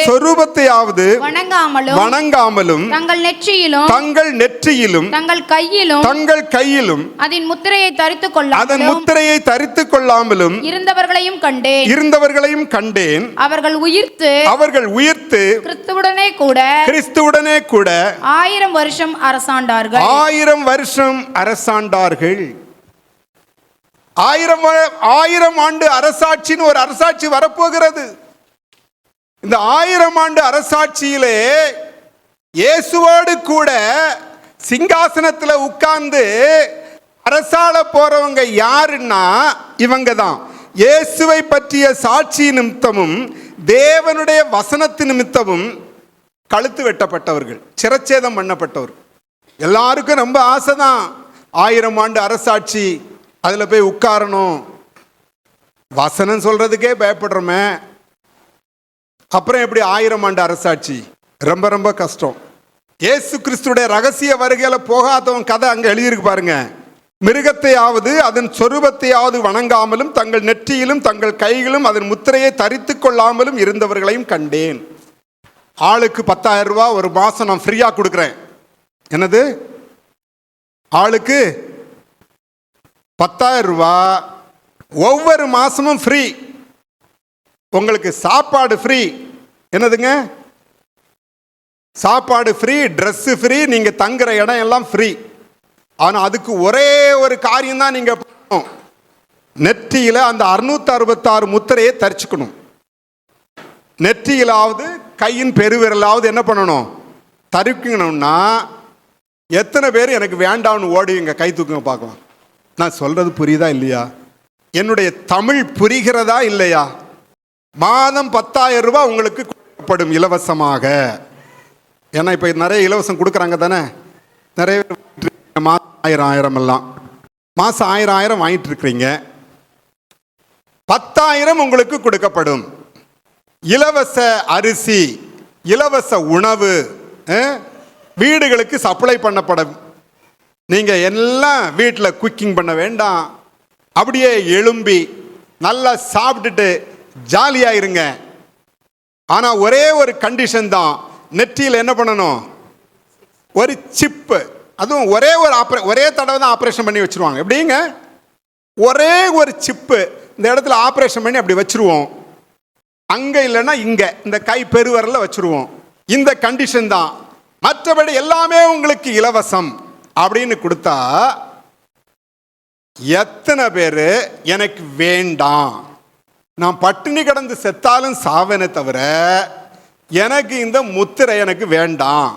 சொரூபத்தையாவது வணங்காமலும் தங்கள் நெற்றியிலும் தங்கள் கையிலும் அதன் முத்திரையை தரித்துக் கொள்ளாமலும் இருந்தவர்களையும் கண்டேன். அவர்கள் உயிர்த்து கிறிஸ்துவுடனே கூட 1000 வருஷம் அரசாண்டார்கள். 1000 ஆண்டு அரசாட்சின்னு ஒரு அரசாட்சி வரப்போகிறது. இந்த 1000 ஆண்டு அரசாட்சியிலே இயேசுவோடு கூட சிங்காசனத்தில் உட்கார்ந்து அரசாள போறவங்க யாருன்னா இவங்க தான். இயேசுவை பற்றிய சாட்சி நிமித்தமும் தேவனுடைய வசனத்து நிமித்தமும் கழுத்து வெட்டப்பட்டவர்கள், சிரச்சேதம் பண்ணப்பட்டவர்கள். எல்லாருக்கும் ரொம்ப ஆசை தான் 1000 ஆண்டு அரசாட்சி, அதில் போய் உட்காரணும். வசனம் சொல்றதுக்கே பயப்படுறோமே, அப்புறம் எப்படி 1000 ஆண்டு அரசாட்சி? ரொம்ப ரொம்ப கஷ்டம். இயேசு கிறிஸ்துடைய ரகசிய வருகையில போகாதவன் கதை அங்க எழுதியிருக்கு பாருங்க. மிருகத்தையாவது அதன் சொரூபத்தையாவது வணங்காமலும் தங்கள் நெற்றியிலும் தங்கள் கைகளும் அதன் முத்திரையை தரித்துக் கொள்ளாமலும் இருந்தவர்களையும் கண்டேன். ஆளுக்கு 10,000 ரூபாய் ஒரு மாசம் நான் ஃப்ரீயா கொடுக்குறேன். என்னது? ஆளுக்கு 10,000 ரூபாய் ஒவ்வொரு மாசமும் ஃப்ரீ. உங்களுக்கு சாப்பாடு ஃப்ரீ. என்னதுங்க? சாப்பாடு ஃப்ரீ, ட்ரெஸ் ஃப்ரீ, நீங்க தங்குற இடம் எல்லாம் ஃப்ரீ. ஆனா அதுக்கு ஒரே ஒரு காரியம் தான் நீங்க பண்ணணும். நெற்றியில அந்த 666 முத்திரையை தரிச்சுக்கணும். நெற்றியிலாவது கையின் பெருவிரலாவது என்ன பண்ணணும்? தரிக்கணும்னா எத்தனை பேர் எனக்கு வேண்டாம்னு ஓடுவீங்க? கை தூக்குங்க பார்க்கலாம். நான் சொல்றது புரியுதா இல்லையா? என்னுடைய தமிழ் புரிகிறதா இல்லையா? மாதம் 10,000 ரூபாய் உங்களுக்கு கொடுக்கப்படும் இலவசமாக. ஏன்னா இப்போ நிறைய இலவசம் கொடுக்குறாங்க தானே, நிறைய மாதம் 1000 எல்லாம் மாதம் 1000 வாங்கிட்டு இருக்கிறீங்க. 10,000 உங்களுக்கு கொடுக்கப்படும். இலவச அரிசி, இலவச உணவு வீடுகளுக்கு சப்ளை பண்ணப்படும். நீங்கள் எல்லாம் வீட்டில் குக்கிங் பண்ண வேண்டாம், அப்படியே எழும்பி நல்லா சாப்பிட்டுட்டு ஜாலியாக இருங்க. ஆனால் ஒரே ஒரு கண்டிஷன் தான், நெற்றியில் என்ன பண்ணணும்? ஒரு சிப்பு. அதுவும் ஒரே தடவை தான் ஆப்ரேஷன் பண்ணி வச்சுருவாங்க. எப்படிங்க? ஒரே ஒரு சிப்பு இந்த இடத்துல ஆப்ரேஷன் பண்ணி அப்படி வச்சுருவோம். அங்கே இல்லைன்னா இங்கே இந்த கை பெருவரில் வச்சுருவோம். இந்த கண்டிஷன் தான். மற்றபடி எல்லாமே உங்களுக்கு இலவசம் அப்படின்னு கொடுத்தா எத்தனை பேர் எனக்கு வேண்டாம், நான் பட்டினி கிடந்து செத்தாலும் சாவனை தவிர எனக்கு இந்த முத்திரை எனக்கு வேண்டாம்,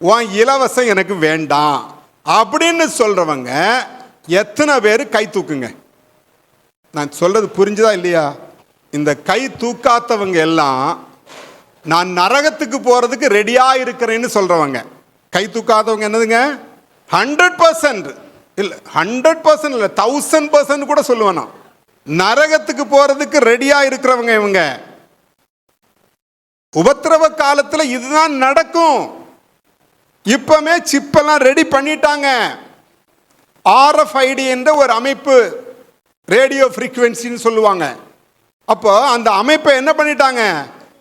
உன் இலவசம் எனக்கு வேண்டாம் அப்படின்னு சொல்றவங்க எத்தனை பேர் கை தூக்குங்க? நான் சொல்றது புரிஞ்சுதா இல்லையா? இந்த கை தூக்காதவங்க எல்லாம் நான் நரகத்துக்கு போறதுக்கு ரெடியா இருக்கிறேன்னு சொல்றவங்க. கை தூக்காதவங்க என்னதுங்க? 100% இல்லை, 100% இல்லை, 1000% கூட சொல்லுவேன் நான். நரகத்துக்கு போறதுக்கு ரெடியா இருக்கிறவங்க இவங்க. உபத்திரவ காலத்துல இதுதான் நடக்கும். இப்பமே சிப்பெல்லாம் ரெடி பண்ணிட்டாங்க. RFID என்ற ஒரு அமைப்பு, ரேடியோ ஃப்ரீக்வன்சின்னு சொல்லுவாங்க. அப்போ அந்த அமைப்பை என்ன பண்ணிட்டாங்க?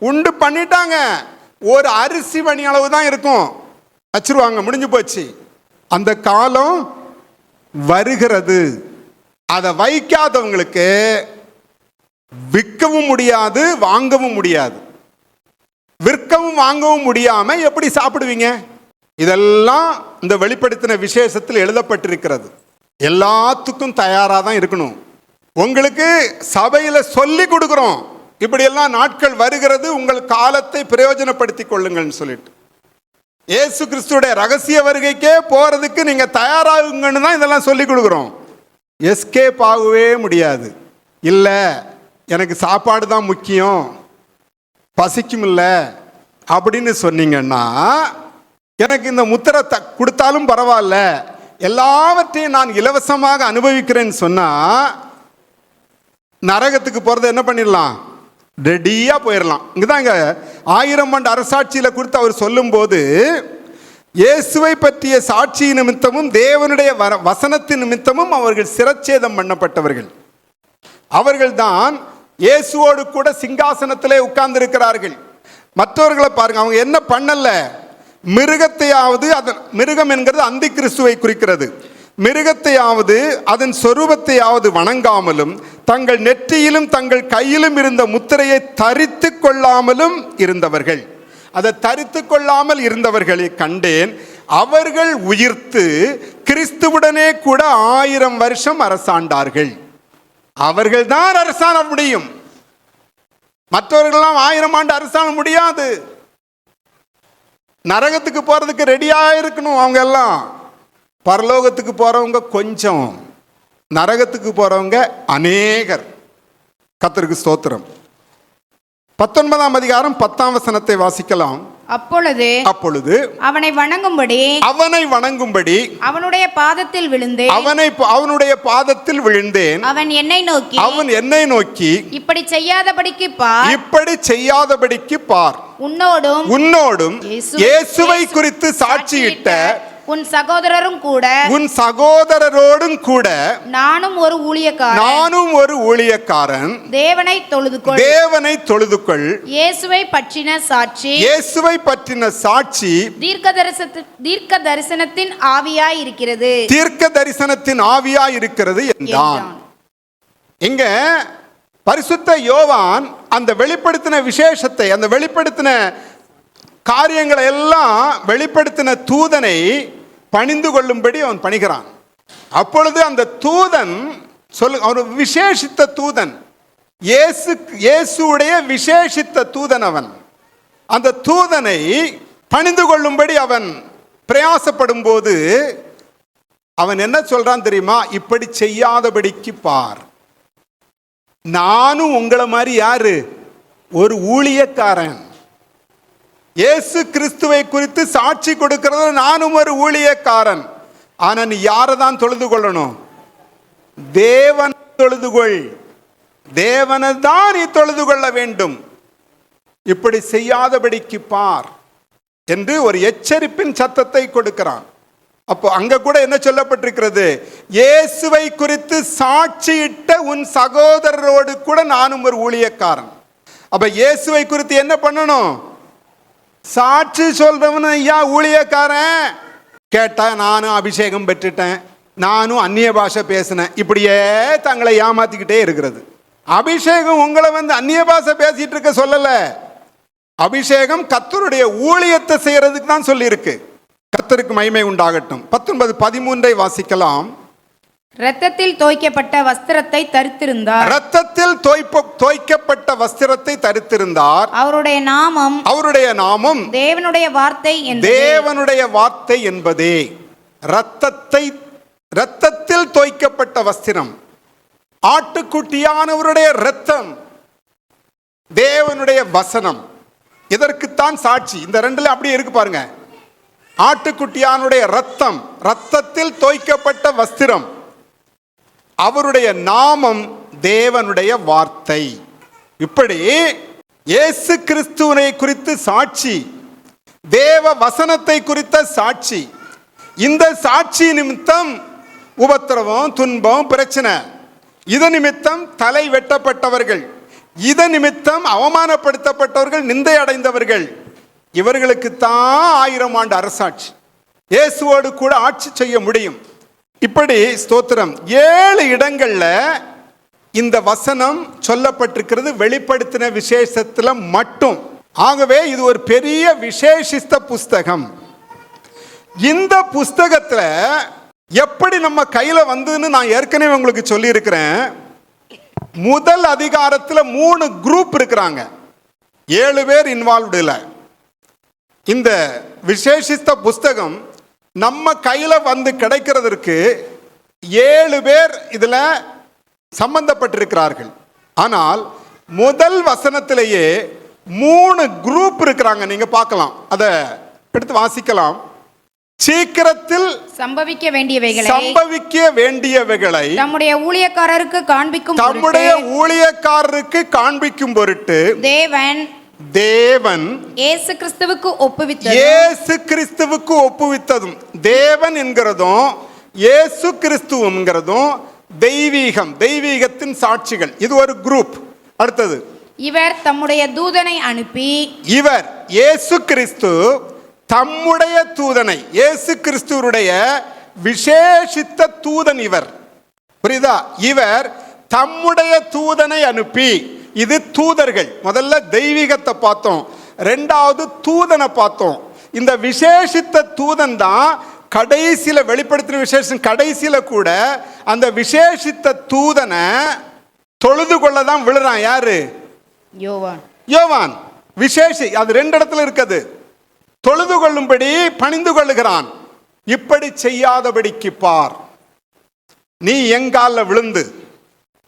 உண்டு பண்ணிட்டாங்க. ஒரு அரிசி மணி அளவு தான் இருக்கும், வச்சிருவாங்க, முடிஞ்சு போச்சு. அந்த காலம் வருகிறது. அதை வைக்காதவங்களுக்கு விற்கவும் முடியாது, வாங்கவும் முடியாது. விற்கவும் வாங்கவும் முடியாம எப்படி சாப்பிடுவீங்க? இதெல்லாம் இந்த வெளிப்படுத்தின விசேஷத்தில் எழுதப்பட்டிருக்கிறது. எல்லாத்துக்கும் தயாராக தான் இருக்கணும். உங்களுக்கு சபையில் சொல்லி கொடுக்குறோம், இப்படியெல்லாம் நாட்கள் வருகிறது, உங்கள் காலத்தை பிரயோஜனப்படுத்திக் கொள்ளுங்கள்னு சொல்லிட்டு. இயேசு கிறிஸ்துடைய ரகசிய வருகைக்கே போறதுக்கு நீங்க தயாராகுங்கன்னு தான் இதெல்லாம் சொல்லி கொடுக்குறோம். எஸ்கேப் ஆகவே முடியாது. இல்லை எனக்கு சாப்பாடு தான் முக்கியம், பசிக்கும் இல்லை அப்படின்னு சொன்னீங்கன்னா, எனக்கு இந்த முத்திரை கொடுத்தாலும் பரவாயில்ல, எல்லாவற்றையும் நான் இலவசமாக அனுபவிக்கிறேன்னு சொன்னா நரகத்துக்கு போறதை என்ன பண்ணிடலாம்? ரெடியா போயிடலாம். இங்கதாங்க 1000 ஆண்டு அரசாட்சியில குறித்து அவர் சொல்லும்போது, இயேசுவை பற்றிய சாட்சி நிமித்தமும் தேவனுடைய வசனத்தின் நிமித்தமும் அவர்கள் சிரச்சேதம் பண்ணப்பட்டவர்கள். அவர்கள்தான் இயேசுவோடு கூட சிங்காசனத்திலே உட்கார்ந்து இருக்கிறார்கள். மற்றவர்களை பாருங்க, அவங்க என்ன பண்ணல, மிருகத்தையாவது, அதன் மிருகம் என்கிறது அந்தி கிறிஸ்துவை குறிக்கிறது, மிருகத்தையாவது அதன் சொரூபத்தையாவது வணங்காமலும் தங்கள் நெற்றியிலும் தங்கள் கையிலும் இருந்த முத்திரையை தரித்து கொள்ளாமலும் இருந்தவர்கள். அதை தரித்து கொள்ளாமல் இருந்தவர்களை கண்டேன். அவர்கள் உயிர்த்து கிறிஸ்துவுடனே கூட 1000 வருஷம் அரசாண்டார்கள். அவர்கள் தான் அரசாண முடியும். மற்றவர்கள்லாம் 1000 ஆண்டு அரசாண முடியாது. நரகத்துக்கு போறதுக்கு ரெடியா இருக்கணும் அவங்க எல்லாம். பரலோகத்துக்கு போறவங்க கொஞ்சம், நரகத்துக்கு போறவங்க அநேகர். கர்த்தருக்கு ஸ்தோத்திரம். 19ஆம் அதிகாரம் 10ஆம் வசனத்தை வாசிக்கலாம். அப்பொழுது அவனை வணங்கும்படி அவனுடைய பாதத்தில் விழுந்தேன். அவன் என்னை நோக்கி இப்படி செய்யாதபடிக்கு பார், உன்னோடும் இயேசுவை குறித்து சாட்சியிட்ட உன் சகோதரரோடும் கூட நானும் ஒரு ஊழியக்காரன். தேவனை தொழுதுகொள். இயேசுவை பற்றின சாட்சி தீர்க்க தரிசனத்தின் ஆவியாய் இருக்கிறது என்றான். இங்க பரிசுத்த யோவான் அந்த வெளிப்படுத்தின விசேஷத்தை, அந்த வெளிப்படுத்தின காரியங்களை எல்லாம் வெளிப்படுத்தின தூதனை பணிந்து கொள்ளும்படி அவன் பணிகிறான். அப்பொழுது அந்த தூதன் ஒரு விசேஷித்த தூதன், இயேசுடைய விசேஷித்த தூதன். அவன் அந்த தூதனை பணிந்து கொள்ளும்படி அவன் பிரயாசப்படும் போது அவன் என்ன சொல்றான் தெரியுமா? இப்படி செய்யாதபடிக்கு பார், நானும் உங்களை மாதிரி யாரு, ஒரு ஊழியக்காரன். இயேசு கிறிஸ்துவை குறித்து சாட்சி கொடுக்கிறது நானும் ஒரு ஊழியக்காரன். ஆனா நீ யாரை தான் தொழுது கொள்ளணும்? தேவன் தொழுதுகொள், தேவனை தான் நீ தொழுது கொள்ள வேண்டும். இப்படி செய்யாதபடிக்கு பார் என்று ஒரு எச்சரிப்பின் சத்தத்தை கொடுக்கிறான். அப்போ அங்க கூட என்ன சொல்லப்பட்டிருக்கிறது? இயேசுவை குறித்து சாட்சியிட்ட உன் சகோதரரோடு கூட நானும் ஒரு ஊழியக்காரன். அப்ப இயேசுவை குறித்து என்ன பண்ணணும்? சாட்சி சொல்றவன் ஐயா ஊழியக்காரன். கேட்டா நானும் அபிஷேகம் பெற்றுட்டேன், நானும் அந்நிய பாஷை பேசினேன், இப்படியே தங்களை ஏமாத்திக்கிட்டே இருக்கிறது. அபிஷேகம் உங்களை அந்நிய பாஷை பேசிட்டு இருக்க சொல்லல. அபிஷேகம் கர்த்தருடைய ஊழியத்தை செய்யறதுக்கு தான் சொல்லி இருக்கு. கர்த்தருக்கு மகிமை உண்டாகட்டும். 19:13 வாசிக்கலாம். இரத்தத்தில் தோய்க்கப்பட்ட வஸ்திரத்தை தரித்திருந்தார். இரத்தத்தில் தோய்க்கப்பட்ட வஸ்திரத்தை தரித்திருந்தார். அவருடைய நாமம் தேவனுடைய வார்த்தை என்பதே. இரத்தத்தில் தோய்க்கப்பட்ட வஸ்திரம், ஆட்டுக்குட்டியானவருடைய இரத்தம், தேவனுடைய வசனம், இதற்குத்தான் சாட்சி. இந்த ரெண்டுல அப்படியே இருக்கு பாருங்க. ஆட்டுக்குட்டியானுடைய இரத்தம், இரத்தத்தில் தோய்க்கப்பட்ட வஸ்திரம், அவருடைய நாமம் தேவனுடைய வார்த்தை. இப்படி இயேசு கிறிஸ்துவை குறித்து சாட்சி, தேவ வசனத்தை குறித்த சாட்சி. இந்த சாட்சி நிமித்தம் உபத்திரவம், துன்பம், பிரச்சனை. இதன் நிமித்தம் தலை வெட்டப்பட்டவர்கள், இதன் நிமித்தம் அவமானப்படுத்தப்பட்டவர்கள், நிந்தை அடைந்தவர்கள், இவர்களுக்கு தான் 1000 ஆண்டு அரசாட்சி, இயேசுவோடு கூட ஆட்சி செய்ய முடியும். இப்படி ஸ்தோத்திரம் 7 இடங்கள்ல இந்த வசனம் சொல்லப்பட்டிருக்கிறது, வெளிப்படுத்தின விசேஷத்துல மட்டும். ஆகவே இது ஒரு பெரிய விசேஷித்த புஸ்தகம். இந்த புஸ்தகத்துல எப்படி நம்ம கையில வந்ததுன்னு நான் ஏற்கனவே உங்களுக்கு சொல்லி இருக்கிறேன். முதல் அதிகாரத்துல 3 குரூப் இருக்கிறாங்க, 7 பேர் இன்வால்வ்டு இல்ல. இந்த விசேஷித்த புஸ்தகம் நம்ம கையில கிடைக்கிறதற்கு 7 பேர் இதுல சம்பந்தப்பட்டிருக்கிறார்கள். ஆனால் முதல் வசனத்திலேயே 3 குரூப் இருக்கிறாங்க. நீங்க பார்க்கலாம், அதை எடுத்து வாசிக்கலாம். சீக்கிரத்தில் சம்பவிக்க வேண்டியவைகளை தம்முடைய ஊழியக்காரருக்கு காண்பிக்கும் பொருட்டு தேவன் இயேசு கிறிஸ்துவுக்கு ஒப்புவித்ததும். தேவன் என்கிறதும் இயேசு கிறிஸ்துவங்கிறதும் தெய்வீகத்தின் சாட்சிகள். இது ஒரு குரூப். அடுத்தது, இவர் தம்முடைய தூதனை அனுப்பி, இவர் இயேசு கிறிஸ்து தம்முடைய தூதனை, இயேசு கிறிஸ்துவுடைய விசேஷித்த தூதன் இவர். புரியுதா? இவர் தம்முடைய தூதனை அனுப்பி. இது தூதர்கள். முதல்ல தெய்வீகத்தை பார்த்தோம், ரெண்டாவது தூதனை பார்த்தோம். இந்த விசேஷித்த தூதன் தான் கடைசியில வெளிப்படுத்தின விசேஷம். கடைசியில கூட அந்த விசேஷித்த தூதனை தொழுது கொள்ளதான் விழுறான். யாரு? யோவான். விசேஷி அது ரெண்டு இடத்துல இருக்குது. தொழுது கொள்ளும்படி பணிந்து கொள்ளுகிறான். இப்படி செய்யாதபடிக்கு பார், நீ எங்கால விழுந்து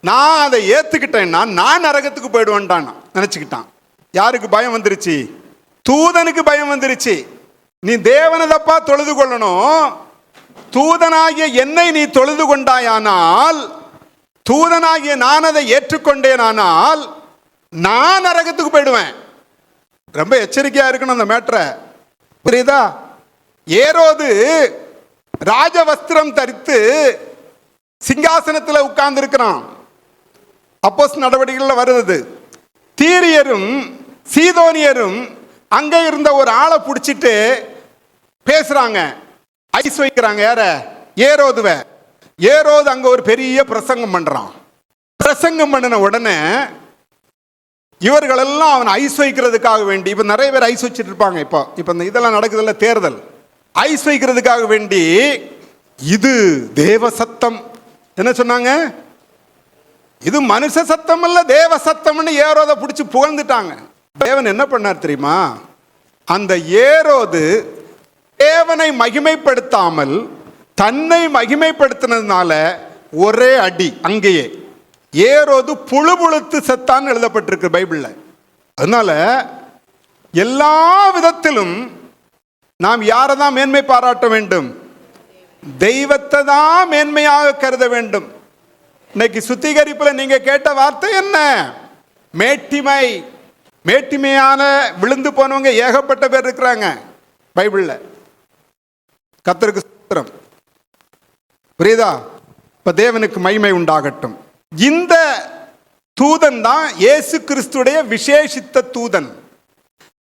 நான் அதை ஏத்துக்கிட்டேன்னா நான் நரகத்துக்கு போயிடுவேன்டான் நினைச்சுக்கிட்டான். யாருக்கு பயம் வந்துருச்சு? தூதனுக்கு பயம் வந்துருச்சு. நீ தேவனை தப்பா தொழுது கொள்ளணும். தூதனாகிய என்னை நீ தொழுது கொண்டாயானால், தூதனாகிய நான் அதை ஏற்றுக்கொண்டேனானால் நான் நரகத்துக்கு போயிடுவேன். ரொம்ப எச்சரிக்கையா இருக்கணும் அந்த மேட்டரை. புரியுதா? ஏரோது ராஜ வஸ்திரம் தரித்து சிங்காசனத்தில் உட்கார்ந்து இருக்கிறான். அப்போஸ்தலர் நடவடிக்கைகள் வருது. தீரியரும் சீதோனியரும் அங்கே இருந்த ஒரு ஆளை பிடிச்சிட்டு பேசுறாங்க, ஐஸ் வைக்கிறாங்க. யார? ஏரோதுவ. ஏரோது அங்க ஒரு பெரிய பிரசங்கம் பண்றான். பிரசங்கம் பண்ணின உடனே இவர்களெல்லாம் அவன் ஐஸ் வைக்கிறதுக்காக வேண்டி, இப்ப நிறைய பேர் ஐஸ் வச்சுட்டு இருப்பாங்க. இப்ப இந்த இதெல்லாம் நடக்குதுல்ல, தேர்தல், ஐஸ் வைக்கிறதுக்காக வேண்டி இது தேவ சத்தம் என்ன சொன்னாங்க? இது மனுஷ சத்தம் அல்ல, தேவ சத்தம்னு ஏரோதை பிடிச்சி புகழ்ந்துட்டாங்க. தேவன் என்ன பண்ணார் தெரியுமா? அந்த ஏரோது தேவனை மகிமைப்படுத்தாமல் தன்னை மகிமைப்படுத்தினதுனால ஒரே அடி அங்கேயே ஏரோது புழுபுழுத்து செத்தான்னு எழுதப்பட்டிருக்கு பைபிள்ல. அதனால எல்லா விதத்திலும் நாம் யாரை தான் மேன்மை பாராட்ட வேண்டும்? தெய்வத்தை தான் மேன்மையாக கருத வேண்டும். இன்னைக்கு சுத்திகரிப்புல நீங்க கேட்ட வார்த்தை என்ன? மேட்டிமை. மேட்டிமையான விழுந்து போனவங்க ஏகப்பட்ட பேர் இருக்கிறாங்க பைபிள்ல. கர்த்தருக்கு ஸ்தோத்திரம். புரியுதா? இப்ப தேவனுக்கு மகிமை உண்டாகட்டும். இந்த தூதன் தான் இயேசு கிறிஸ்துடைய விசேஷித்த தூதன்.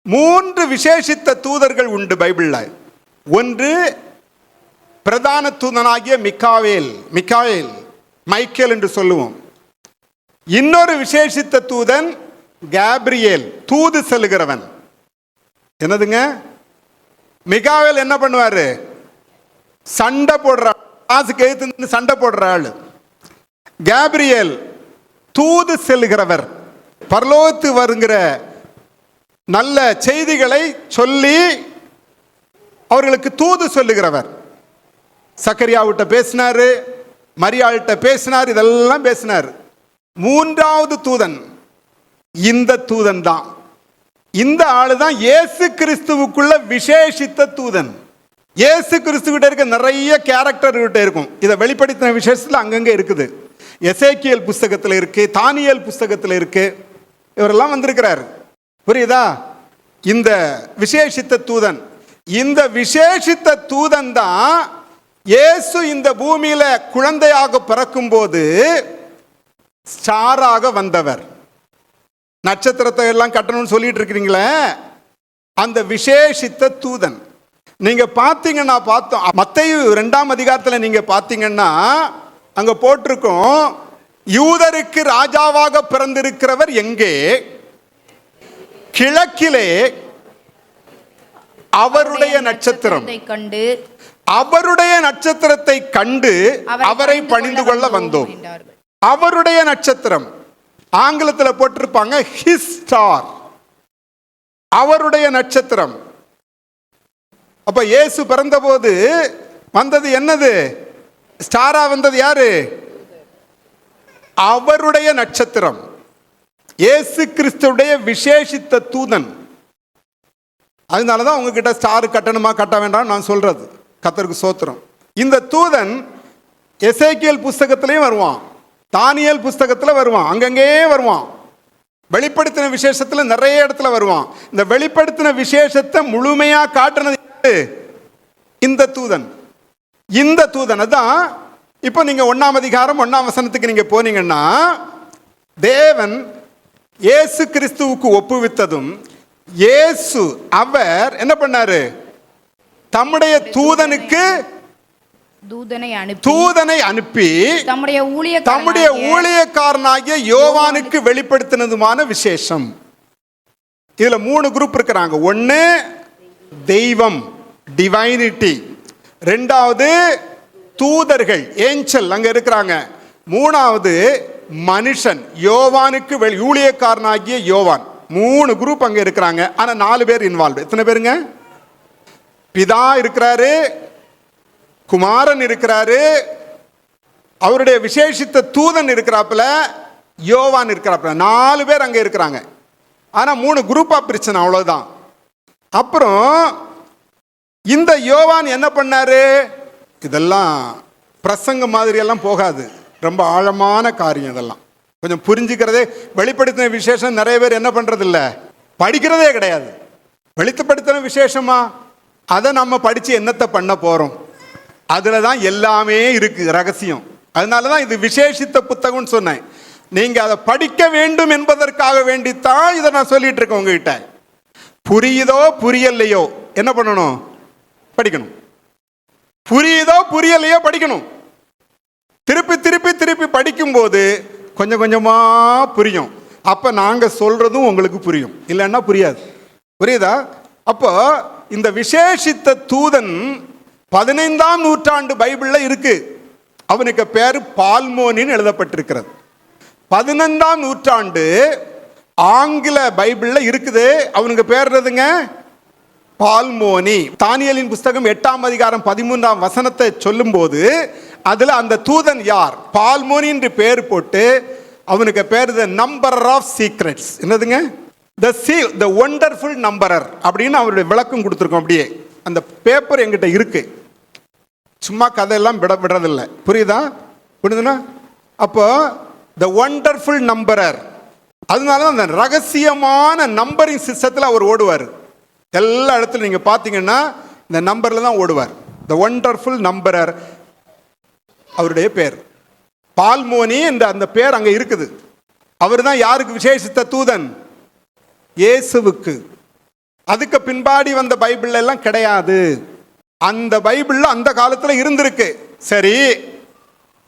3 விசேஷித்த தூதர்கள் உண்டு பைபிள்ல. ஒன்று பிரதான தூதனாகிய மிக்காவேல், மைக்கேல் என்று சொல்லுவோம். இன்னொரு விசேஷித்த தூதன் கேப்ரியேல், தூது செல்கிறவன். என்னதுங்க? மிகாவேல் என்ன பண்ணுவாரு? சண்டை போடுற, காசுக்கு எழுத்து சண்டை போடுற ஆளு. கேப்ரியேல் தூது செல்கிறவர், பரலோகத்து வருகிற நல்ல செய்திகளை சொல்லி அவர்களுக்கு தூது சொல்லுகிறவர். சக்கரியாவிட்ட பேசினாரு, மரியாள்கிட்ட பேசினார், இதெல்லாம் பேசினார். 3வது தூதன் இந்த தூதன் தான். இந்த ஆளு தான் இயேசு கிறிஸ்துவுக்குள்ள விசேஷித்த தூதன். இயேசு கிறிஸ்துவிட்ட இருக்க நிறைய கேரக்டர் கிட்ட இருக்கும். இதை வெளிப்படுத்தின விசேஷத்தில் அங்கங்க இருக்குது. எசேக்கியேல் புஸ்தகத்தில் இருக்கு, தானியேல் புஸ்தகத்தில் இருக்கு. இவரெல்லாம் வந்திருக்கிறார். புரியுதா? இந்த விசேஷித்த தூதன், இந்த விசேஷித்த தூதன் தான் இயேசு இந்த பூமியில குழந்தையாக பிறக்கும் போது ஸ்டாராக வந்தவர். நட்சத்திரத்தை எல்லாம் கட்டணும்னு சொல்லிட்டு இருக்கிறீங்களே, அந்த விசேஷித்த தூதன். நீங்க பார்த்தீங்கன்னா, பார்த்தோம் மத்தேயு 2ஆம் அதிகாரத்தில் நீங்க பார்த்தீங்கன்னா அங்க போட்டிருக்கோம், யூதருக்கு ராஜாவாக பிறந்திருக்கிறவர் எங்கே? கிழக்கிலே அவருடைய நட்சத்திரம் கண்டு, அவருடைய நட்சத்திரத்தை கண்டு அவரை பணிந்து கொள்ள வந்தோம். அவருடைய நட்சத்திரம் ஆங்கிலத்தில் போட்டிருப்பாங்க his star, அவருடைய நட்சத்திரம். அப்ப இயேசு பிறந்தபோது வந்தது என்னது? ஸ்டாரா வந்தது யாரு? அவருடைய நட்சத்திரம், இயேசு கிறிஸ்துவுடைய விசேஷித்த தூதன். அதனாலதான் உங்ககிட்ட ஸ்டார் கட்டணுமா கட்ட வேண்டாம் நான் சொல்றது. கர்த்தருக்கு ஸ்தோத்திரம். இந்த தூதன் எசேக்கியேல் புஸ்தகத்திலையும் வருவான், தானியேல் புஸ்தகத்தில் வருவான், அங்கங்கே வருவான். வெளிப்படுத்தின விசேஷத்துல நிறைய இடத்துல வருவான். இந்த வெளிப்படுத்தின விசேஷத்தை முழுமையா காட்டுனது யாரு? இந்த தூதன். இந்த தூதனை தான் இப்போ நீங்க 1ஆம் அதிகாரம் 1ஆம் வசனத்துக்கு நீங்க போனீங்கன்னா, தேவன் இயேசு கிறிஸ்துவுக்கு ஒப்புவித்ததும், இயேசு அவர் என்ன பண்ணாரு? தம்முடைய தூதனுக்கு தூதனை அனுப்பி தம்முடைய ஊழியக்காரனாகிய யோவானுக்கு வெளிப்படுத்தினதுமான விசேஷம். இதுல 3 குரூப் இருக்கிறாங்க. ஒன்னு தெய்வம், டிவைனிட்டி. 2வது தூதர்கள், ஏஞ்சல் அங்க இருக்கிறாங்க. 3வது மனுஷன், யோவானுக்கு ஊழியக்காரனாகிய யோவான். 3 குரூப் அங்க இருக்கிறாங்க. ஆனா 4 பேர் இன்வால்வ். எத்தனை பேருங்க? பிதா இருக்கிறாரு, குமாரன் இருக்கிறாரு, அவருடைய விசேஷித்த தூதன் இருக்கிறாப்புல, யோவான் இருக்கிறாப்புல. 4 பேர் அங்க இருக்கிறாங்க. ஆனா 3 குரூப்பா பிரச்சனை, அவ்வளவுதான். அப்புறம் இந்த யோவான் என்ன பண்ணாரு? இதெல்லாம் பிரசங்க மாதிரி எல்லாம் போகாது, ரொம்ப ஆழமான காரியம். இதெல்லாம் கொஞ்சம் புரிஞ்சுக்கிறதே. வெளிப்படுத்தின விசேஷம் நிறைய பேர் என்ன பண்றது இல்லை, படிக்கிறதே கிடையாது. வெளிப்படுத்தின விசேஷமா அதை நம்ம படிச்சு என்னத்தை பண்ண போறோம்? அதுல தான் எல்லாமே இருக்கு, ரகசியம். அதனாலதான் இது விசேஷித்த புத்தகம்னு சொன்னேன். நீங்க அதை படிக்க வேண்டும் என்பதற்காக வேண்டித்தான் இதை நான் சொல்லிட்டு இருக்கேன் உங்ககிட்ட. புரியுதோ புரியலையோ என்ன பண்ணணும்? படிக்கணும். புரியுதோ புரியலையோ படிக்கணும். திருப்பி திருப்பி திருப்பி படிக்கும்போது கொஞ்சம் கொஞ்சமா புரியும். அப்ப நாங்க சொல்றதும் உங்களுக்கு புரியும், இல்லைன்னா புரியாது. புரியுதா? அப்போ இந்த விசேஷித்த தூதன் 15ஆம் நூற்றாண்டு பைபிள்ல இருக்கு. அவனுக்கு பேரு பால்மோனின்னு எழுதப்பட்டிருக்கிறது. 15ஆம் நூற்றாண்டு ஆங்கில பைபிள்ல இருக்குது. அவனுக்கு பேர் என்னதுங்க? பால்மோனி. தானியேலின் புஸ்தகம் 8ஆம் அதிகாரம் 13ஆம் வசனத்தை சொல்லும் போது அதுல அந்த தூதன் யார்? பால்மோனி என்று பேர் போட்டு அவனுக்கு பேர் த நம்பர் ஆஃப் சீக்ரெட்ஸ். என்னதுங்க? த சீல், த ஒண்டர்ஃபுல் நம்பரர் அப்படின்னு அவருடைய விளக்கம் கொடுத்துருக்கோம். அப்படியே அந்த பேப்பர் எங்கிட்ட இருக்கு. சும்மா கதையெல்லாம் விடுறதில்லை. புரியுதா? புரியுதுன்னா? அப்போ த ஒண்டர்ஃபுல் நம்பரர். அதனால அந்த ரகசியமான நம்பரிங் சிஸ்டத்தில் அவர் ஓடுவார். எல்லா இடத்துல நீங்க பார்த்தீங்கன்னா இந்த நம்பர்ல தான் ஓடுவார். த ஒண்டர்ஃபுல் நம்பரர் அவருடைய பேர். பால்மோனி என்ற அந்த பேர் அங்க இருக்குது. அவர் தான் யாருக்கு விசேஷித்த தூதன்? இயேசுவுக்கு. அதுக்கு பின்பாடி வந்த பைபிள் எல்லாம் கிடையாது. அந்த பைபிள்ல அந்த காலத்துல இருந்திருக்கு. சரி,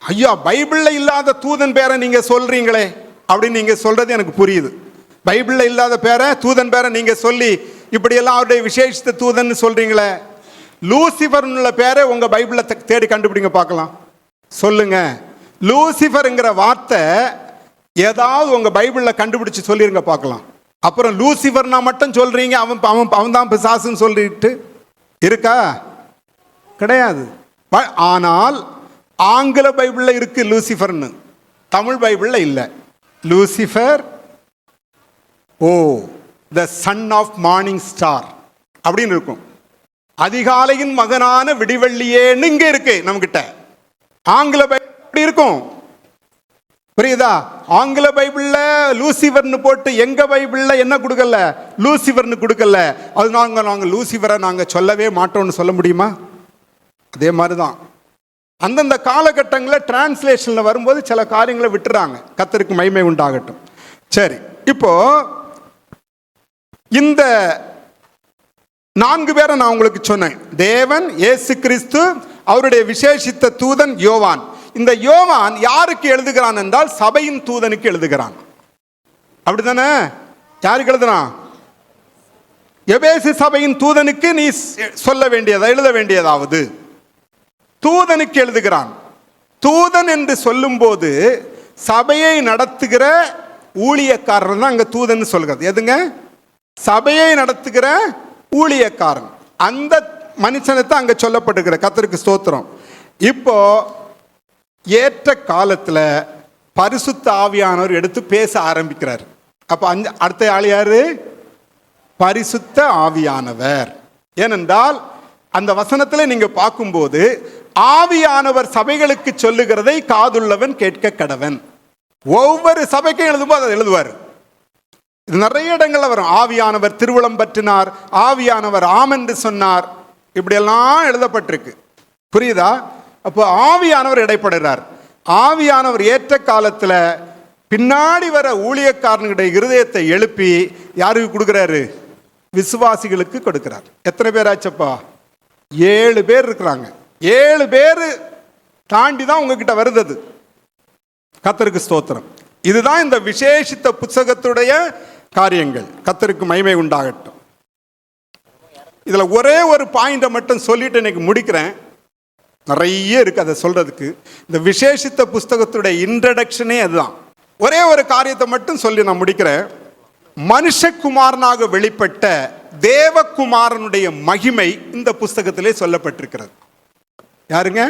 ஐயா பைபிள்ல இல்லாத தூதன் பேரை நீங்க சொல்றீங்களே அப்படின்னு நீங்க சொல்றது எனக்கு புரியுது. பைபிள்ல இல்லாத பேரை, தூதன் பேரை நீங்க சொல்லி இப்படியெல்லாம் அவருடைய விசேஷித்த தூதன் சொல்றீங்களே. லூசிஃபர் உள்ள பேரை உங்க பைபிள்ல தேடி கண்டுபிடிங்க பார்க்கலாம். சொல்லுங்க. லூசிஃபர்ங்கிற வார்த்தை ஏதாவது உங்க பைபிள்ல கண்டுபிடிச்சு சொல்லிருங்க பார்க்கலாம். அப்புறம் லூசிஃபர்னா மட்டும் சொல்றீங்க, அவன் தான் பிசாசுன்னு சொல்லிட்டு இருக்கா? கிடையாது. ஆனால் ஆங்கில பைபிள்ல இருக்கு லூசிஃபர்னு, தமிழ் பைபிள்ல இல்லை. Lucifer, O the son of morning star அப்படின்னு இருக்கும். அதிகாலையின் மகனான விடிவெள்ளியேன்னு இங்க இருக்கு நம்ம கிட்ட. ஆங்கில பைபிள் இருக்கும். புரியுதா? ஆங்கில பைபிள்ல லூசிஃபர்னு போட்டு எங்க பைபிள்ல என்ன கொடுக்கல? லூசிஃபர்னு கொடுக்கல. அது நாங்க லூசிஃபரை நாங்க சொல்லவே மாட்டோம்னு சொல்ல முடியுமா? அதே மாதிரிதான் அந்தந்த காலகட்டங்களில் டிரான்ஸ்லேஷன்ல வரும்போது சில காரியங்களை விட்டுறாங்க. கர்த்தருக்கு மகிமை உண்டாகட்டும். சரி, இப்போ இந்த 4 பேரை நான் உங்களுக்கு சொன்னேன். தேவன், இயேசு கிறிஸ்து, அவருடைய விசேஷித்த தூதன் யோவான். இந்த யோவான் யாருக்கு எழுதுகிறான் என்றால் சபையின் தூதனுக்கு எழுதுகிறான். அப்படிதானே? யாருக்கு எழுதுறான்? எபேசு சபையின் தூதனுக்கு நீ சொல்ல வேண்டியதா, எழுத வேண்டியதாவது தூதனுக்கு எழுதுகிறான். தூதன் என்று சொல்லும் போது சபையை நடத்துகிற ஊழியக்காரன் தான் அங்க தூதன் சொல்கிறது. எதுங்க? சபையை நடத்துகிற ஊழியக்காரன். அந்த மனுஷனை தான் அங்க சொல்லப்பட்டிருக்கிற. கர்த்தருக்கு ஸ்தோத்திரம். இப்போ ஏற்ற காலத்துல பரிசுத்த ஆவியானவர் எடுத்து பேச ஆரம்பிக்கிறார். அப்ப அடுத்த ஆள் யாரு? பரிசுத்த ஆவியானவர். ஏனென்றால் அந்த வசனத்தில் நீங்க பார்க்கும்போது ஆவியானவர் சபைகளுக்கு சொல்லுகிறதை காதுள்ளவன் கேட்க கடவன். ஒவ்வொரு சபைக்கும் எழுதும்போது அதை எழுதுவார். இது நிறைய இடங்கள்ல வரும். ஆவியானவர் திருவுளம் பற்றினார், ஆவியானவர் ஆம் என்று சொன்னார், இப்படியெல்லாம் எழுதப்பட்டிருக்கு. புரியுதா? அப்போ ஆவியானவர் இடைப்படுகிறார். ஆவியானவர் ஏற்ற காலத்தில் பின்னாடி வர ஊழியக்காரனுடைய இருதயத்தை எழுப்பி யாருக்கு கொடுக்குறாரு? விசுவாசிகளுக்கு கொடுக்கிறார். எத்தனை பேர் ஆச்சப்பா? 7 பேர் இருக்கிறாங்க. 7 பேர் தாண்டி தான் உங்ககிட்ட வருது. கர்த்தருக்கு ஸ்தோத்திரம். இதுதான் இந்த விசேஷித்த புத்தகத்துடைய காரியங்கள். கர்த்தருக்கு மகிமை உண்டாகட்டும். இதுல ஒரே ஒரு பாயிண்டை மட்டும் சொல்லிட்டு இன்னைக்கு முடிக்கிறேன். நிறைய இருக்கு அதை சொல்றதுக்கு. இந்த விசேஷித்த புஸ்தகத்துடைய இன்ட்ரடக்ஷனே அதுதான். ஒரே ஒரு காரியத்தை மட்டும் சொல்லி நான் முடிக்கிறேன். மனுஷகுமாரனாக வெளிப்பட்ட தேவகுமாரனுடைய மகிமை இந்த புஸ்தகத்திலே சொல்லப்பட்டிருக்கிறது. யாருங்க?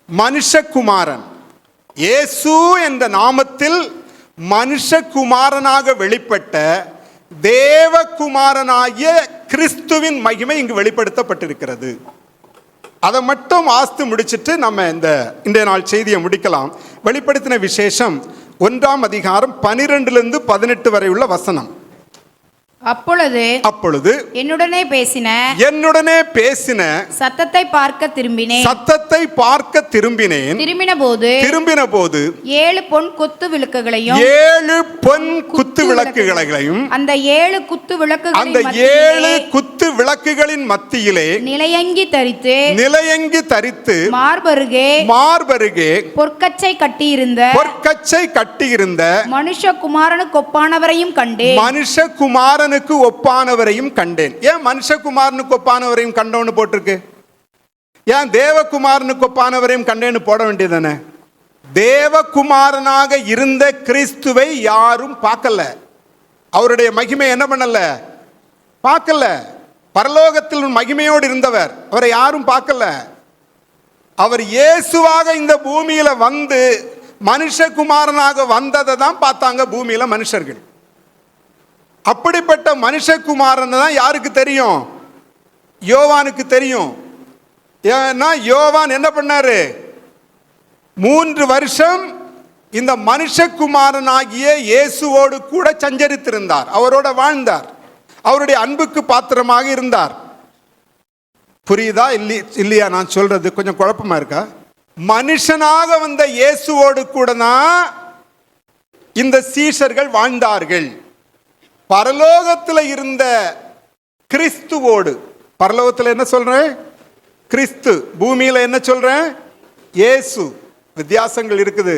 மனுஷகுமாரன். இயேசு என்ற நாமத்தில் மனுஷகுமாரனாக வெளிப்பட்ட தேவகுமாரனாகிய கிறிஸ்துவின் மகிமை இங்கு வெளிப்படுத்தப்பட்டிருக்கிறது. அதை மட்டும் வாசித்து முடிச்சுட்டு நம்ம இன்றைய நாள் செய்தியை முடிக்கலாம். வெளிப்படுத்தின விசேஷம் 1ஆம் அதிகாரம் 12 to 18 வரை உள்ள வசனம். அப்பொழுது என்னுடனே பேசின சத்தத்தை பார்க்க திரும்பினேன். திரும்பின போது 7 பொன் குத்து விளக்குகளையும் அந்த 7 குத்து விளக்குகளின் மத்தியிலே நிலையங்கி தரித்து மார்பருகே பொற்கச்சை கட்டியிருந்த மனுஷகுமாரனுக்கு ஒப்பானவரையும் கண்டேன். ஏன் மனுஷகுமாரனுக்கு ஒப்பானவரையும் கண்டோன்னு போட்டிருக்கு? ஏன் தேவகுமாரனுக்கு ஒப்பானவரையும் கண்டேன்னு போட வேண்டியதானே? தேவகுமாரனாக இருந்த கிறிஸ்துவை யாரும் பார்க்கல. அவருடைய மகிமை என்ன பண்ணல? பார்க்கல. பரலோகத்தில் மகிமையோடு இருந்தவர், அவரை யாரும் பார்க்கல. அவர் இயேசுவாக இந்த பூமியில வந்து மனுஷகுமாரனாக வந்ததை தான் பார்த்தாங்க பூமியில மனுஷர்கள். அப்படிப்பட்ட மனுஷகுமாரன் தான் யாருக்கு தெரியும்? யோவானுக்கு தெரியும். ஏன்னா யோவான் என்ன பண்ணாரு? 3 வருஷம் இந்த மனுஷகுமாரனாகிய இயேசுவோடு கூட சஞ்சரித்திருந்தார், அவரோட வாழ்ந்தார், அவருடைய அன்புக்கு பாத்திரமாக இருந்தார். புரியுதா இல்லையா? நான் சொல்றது கொஞ்சம் குழப்பமா இருக்கா? மனுஷனாக வந்த இயேசுவோடு கூட தான் இந்த சீஷர்கள் வாழ்ந்தார்கள். பரலோகத்தில் இருந்த கிறிஸ்துவோடு, பரலோகத்தில் என்ன சொல்றேன்? கிறிஸ்து. பூமியில என்ன சொல்றேன்? இயேசு. வித்தியாசங்கள் இருக்குது.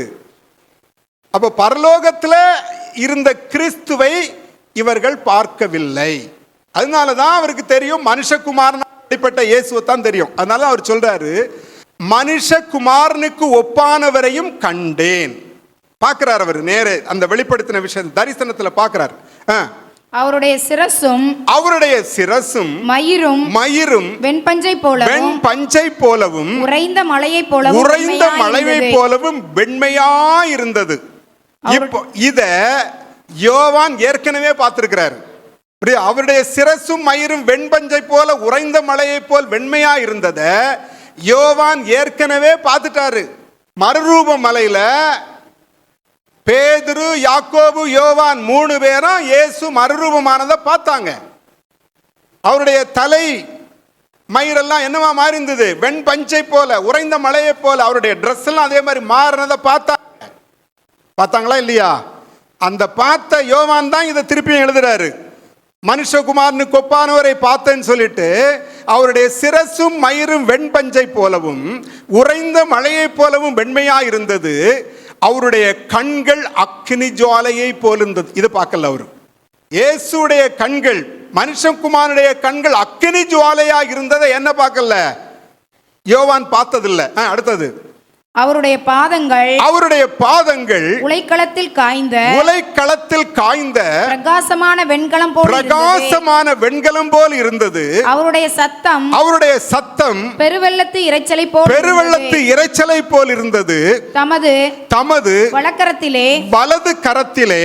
அப்ப பரலோகத்தில் இருந்த கிறிஸ்துவை இவர்கள் பார்க்கவில்லை. அதனாலதான் அவருக்கு தெரியும் மனுஷகுமாரன் அப்படிப்பட்ட இயேசுவை தான் தெரியும். அதனால அவர் சொல்றாரு, மனுஷகுமாரனுக்கு ஒப்பானவரையும் கண்டேன். பார்க்கிறார் அவர். நேரே அந்த வெளிப்படுத்தின விஷயம் தரிசனத்துல பார்க்கிறார். அவருடைய சிரசும் மயிரும் வெண்பஞ்சை போலவும் உறைந்த மலையை போலவும் வெண்மையா இருந்தது. இப்போ இத யோவான் ஏற்கனவே பார்த்திருக்கிறார். அவருடைய சிரசும் மயிரும் வெண்பஞ்சை போல உறைந்த மலையை போல் வெண்மையா இருந்தத யோவான் ஏற்கனவே பார்த்துட்டாரு. மறுரூப மலையில பேதுரு, யாக்கோபு, யோவான் 3 பேரும் இயேசு மறுரூபமானதை பார்த்தாங்க. அவருடைய தலை மயிரெல்லாம் என்னவா மாறி இருந்தது? வெண் பஞ்சை போல உறைந்த மலையை போல. அவருடைய ட்ரெஸ் எல்லாம் அதே மாதிரி மாறினதை பார்த்தாங்களா இல்லையா? அந்த பார்த்த யோவான் தான் இதை திருப்பியும் எழுதுறாரு. மனுஷகுமாரனுக்கு ஒப்பானவரை பார்த்தேன்னு சொல்லிட்டு அவருடைய சிரசும் மயிரும் வெண்பஞ்சை போலவும் உறைந்த மலையை போலவும் வெண்மையா இருந்தது. அவருடைய கண்கள் அக்கினி ஜுவாலையை போல் இருந்தது. இது பார்க்கல அவரு. இயேசுடைய கண்கள், மனுஷகுமாரனுடைய கண்கள் அக்கினி ஜுவாலையா இருந்ததை என்ன பார்க்கல? யோவான் பார்த்ததில்லை. அடுத்தது, அவருடைய பாதங்கள் உலைக்களத்தில் காய்ந்த பிரகாசமான வெண்கலம் போல் இருந்தது. அவருடைய சத்தம் பெருவெள்ளத்து இரைச்சலை போல் இருந்தது. தமது வலது கரத்திலே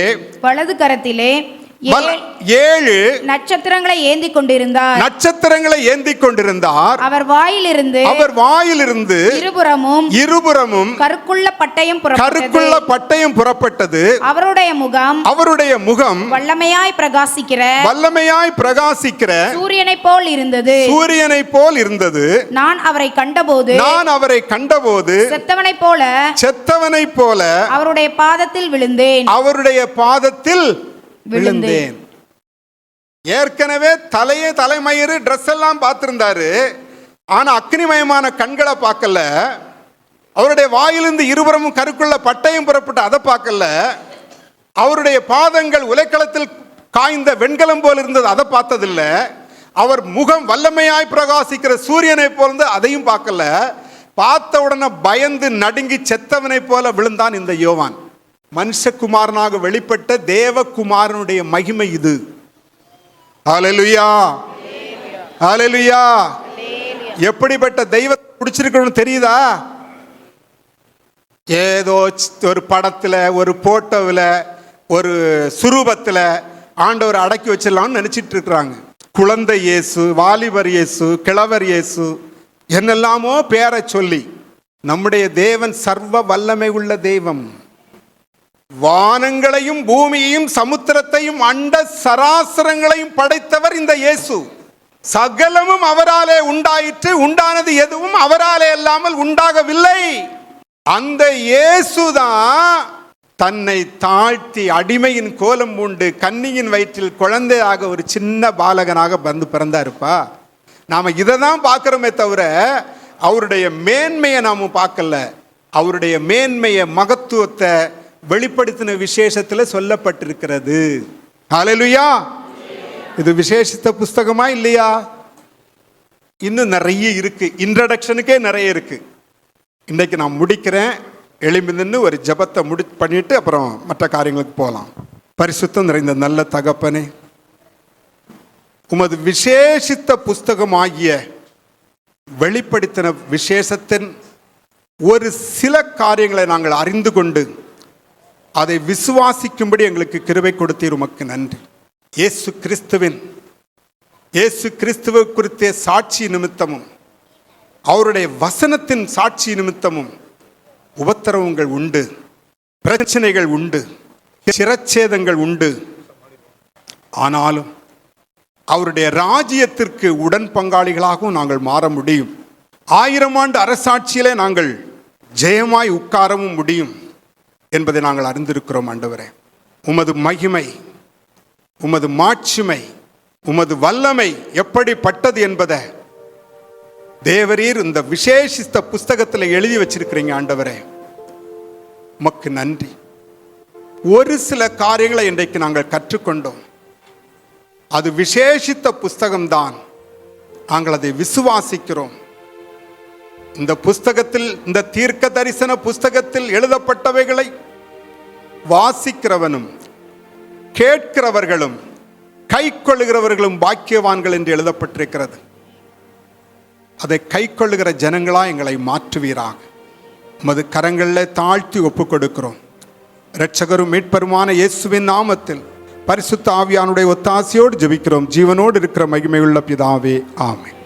7 நட்சத்திரங்களை ஏந்தி கொண்டிருந்தார். நட்சத்திரங்களை ஏந்தி கொண்டிருந்தார். அவர் வாயிலிருந்து இருபுறமும் கருக்குள்ள பட்டயம் புறப்பட்டது. அவருடைய முகம் வல்லமையாய் பிரகாசிக்கிற சூரியனைப் போல் இருந்தது. நான் அவரை கண்டபோது செத்தவனைப் போல அவருடைய பாதத்தில் விழுந்தேன். ஏற்கனவே தலைமயிறு ட்ரெஸ் எல்லாம் பார்த்திருந்தாரு. ஆனா அக்னிமயமான கண்களை பார்க்கல. அவருடைய வாயிலிருந்து இருபுறமும் கருக்குள்ள பட்டயம் புறப்பட்டு அதை பார்க்கல. அவருடைய பாதங்கள் உலைக்களத்தில் காய்ந்த வெண்கலம் போல் இருந்தது, அதை பார்த்ததில்ல. அவர் முகம் வல்லமையாய் பிரகாசிக்கிற சூரியனை போல அதையும் பார்க்கல. பார்த்த உடனே பயந்து நடுங்கி செத்தவனை போல விழுந்தான் இந்த யோவான். மனுஷகுமாரனாக வெளிப்பட்ட தேவகுமாரனுடைய மகிமை இது. ஹல்லேலூயா, ஹல்லேலூயா. எப்படிப்பட்ட தெய்வத்தை பிடிச்சிருக்கணும்னு தெரியுதா? ஏதோ ஒரு படத்தில், ஒரு போட்டோவில், ஒரு சுரூபத்தில் ஆண்டவர் அடக்கி வச்சிடலாம்னு நினச்சிட்டு இருக்கிறாங்க. குழந்தை இயேசு, வாலிபர் இயேசு, கிழவர் இயேசு, என்னெல்லாமோ பேரை சொல்லி. நம்முடைய தேவன் சர்வ வல்லமை உள்ள தெய்வம். வானங்களையும் பூமியையும் சமுத்திரத்தையும் அண்ட சராசரங்களையும் படைத்தவர் இந்த இயேசு. சகலமும் அவராலே உண்டாயிற்று, உண்டானது எதுவும் அவராலே அல்லாமல் உண்டாகவில்லை. அந்த இயேசுதான் தன்னை தாழ்த்தி அடிமையின் கோலம் பூண்டு கன்னியின் வயிற்றில் குழந்தையாக ஒரு சின்ன பாலகனாக வந்து பிறந்தாருப்பா. நாம இதை தான் பார்க்கிறோமே தவிர அவருடைய மேன்மையை நாம பார்க்கல. அவருடைய மேன்மையை, மகத்துவத்தை வெளிப்படுத்தின விசேஷத்தில் சொல்லப்பட்டிருக்கிறது. ஹல்லேலூயா. இது விசேஷித்த புஸ்தகமா இல்லையா? இன்னும் நிறைய இருக்கு. இன்ட்ரடக்ஷனுக்கே நிறைய இருக்கு. இன்னைக்கு நான் முடிக்கிறேன். எழும்பி நின்று ஒரு ஜெபத்தை பண்ணிட்டு அப்புறம் மற்ற காரியங்களுக்கு போகலாம். பரிசுத்தம் நிறைந்த நல்ல தகப்பனே, உமது விசேஷித்த புஸ்தகமாகிய வெளிப்படுத்தின விசேஷத்தின் ஒரு சில காரியங்களை நாங்கள் அறிந்து கொண்டு அதை விசுவாசிக்கும்படி எங்களுக்கு கிருபை கொடுத்தீர். உமக்கு நன்றி. இயேசு கிறிஸ்துவை குறித்த சாட்சி நிமித்தமும் அவருடைய வசனத்தின் சாட்சி நிமித்தமும் உபத்திரவங்கள் உண்டு, பிரச்சனைகள் உண்டு, சிரச்சேதங்கள் உண்டு. ஆனாலும் அவருடைய ராஜ்யத்திற்கு உடன் பங்காளிகளாகவும் நாங்கள் மாற முடியும். 1000 ஆண்டு அரசாட்சியிலே நாங்கள் ஜெயமாய் உட்காரவும் முடியும் என்பதை நாங்கள் அறிந்திருக்கிறோம். ஆண்டவரே, உமது மகிமை, உமது மாட்சிமை, உமது வல்லமை எப்படிப்பட்டது என்பதை தேவரீர் இந்த விசேஷித்த புஸ்தகத்தில் எழுதி வச்சிருக்கிறீங்க. ஆண்டவரே, உமக்கு நன்றி. ஒரு சில காரியங்களை இன்றைக்கு நாங்கள் கற்றுக்கொண்டோம். அது விசேஷித்த புஸ்தகம்தான். நாங்கள் அதை விசுவாசிக்கிறோம். இந்த புஸ்தகத்தில், இந்த தீர்க்க தரிசன புஸ்தகத்தில் எழுதப்பட்டவைகளை வாசிக்கிறவனும் கேட்கிறவர்களும் கைக்கொள்ளுகிறவர்களும் பாக்கியவான்கள் என்று எழுதப்பட்டிருக்கிறது. அதை கைக்கொள்ளுகிற ஜனங்களா எங்களை மாற்றுவீராக. உமது கரங்களில் தாழ்த்தி ஒப்புக் கொடுக்கிறோம். இரட்சகரும் மீட்பருமான இயேசுவின் நாமத்தில் பரிசுத்த ஆவியானுடைய ஒத்தாசையோடு ஜெபிக்கிறோம். ஜீவனோடு இருக்கிற மகிமையுள்ள பிதாவே, ஆமென்.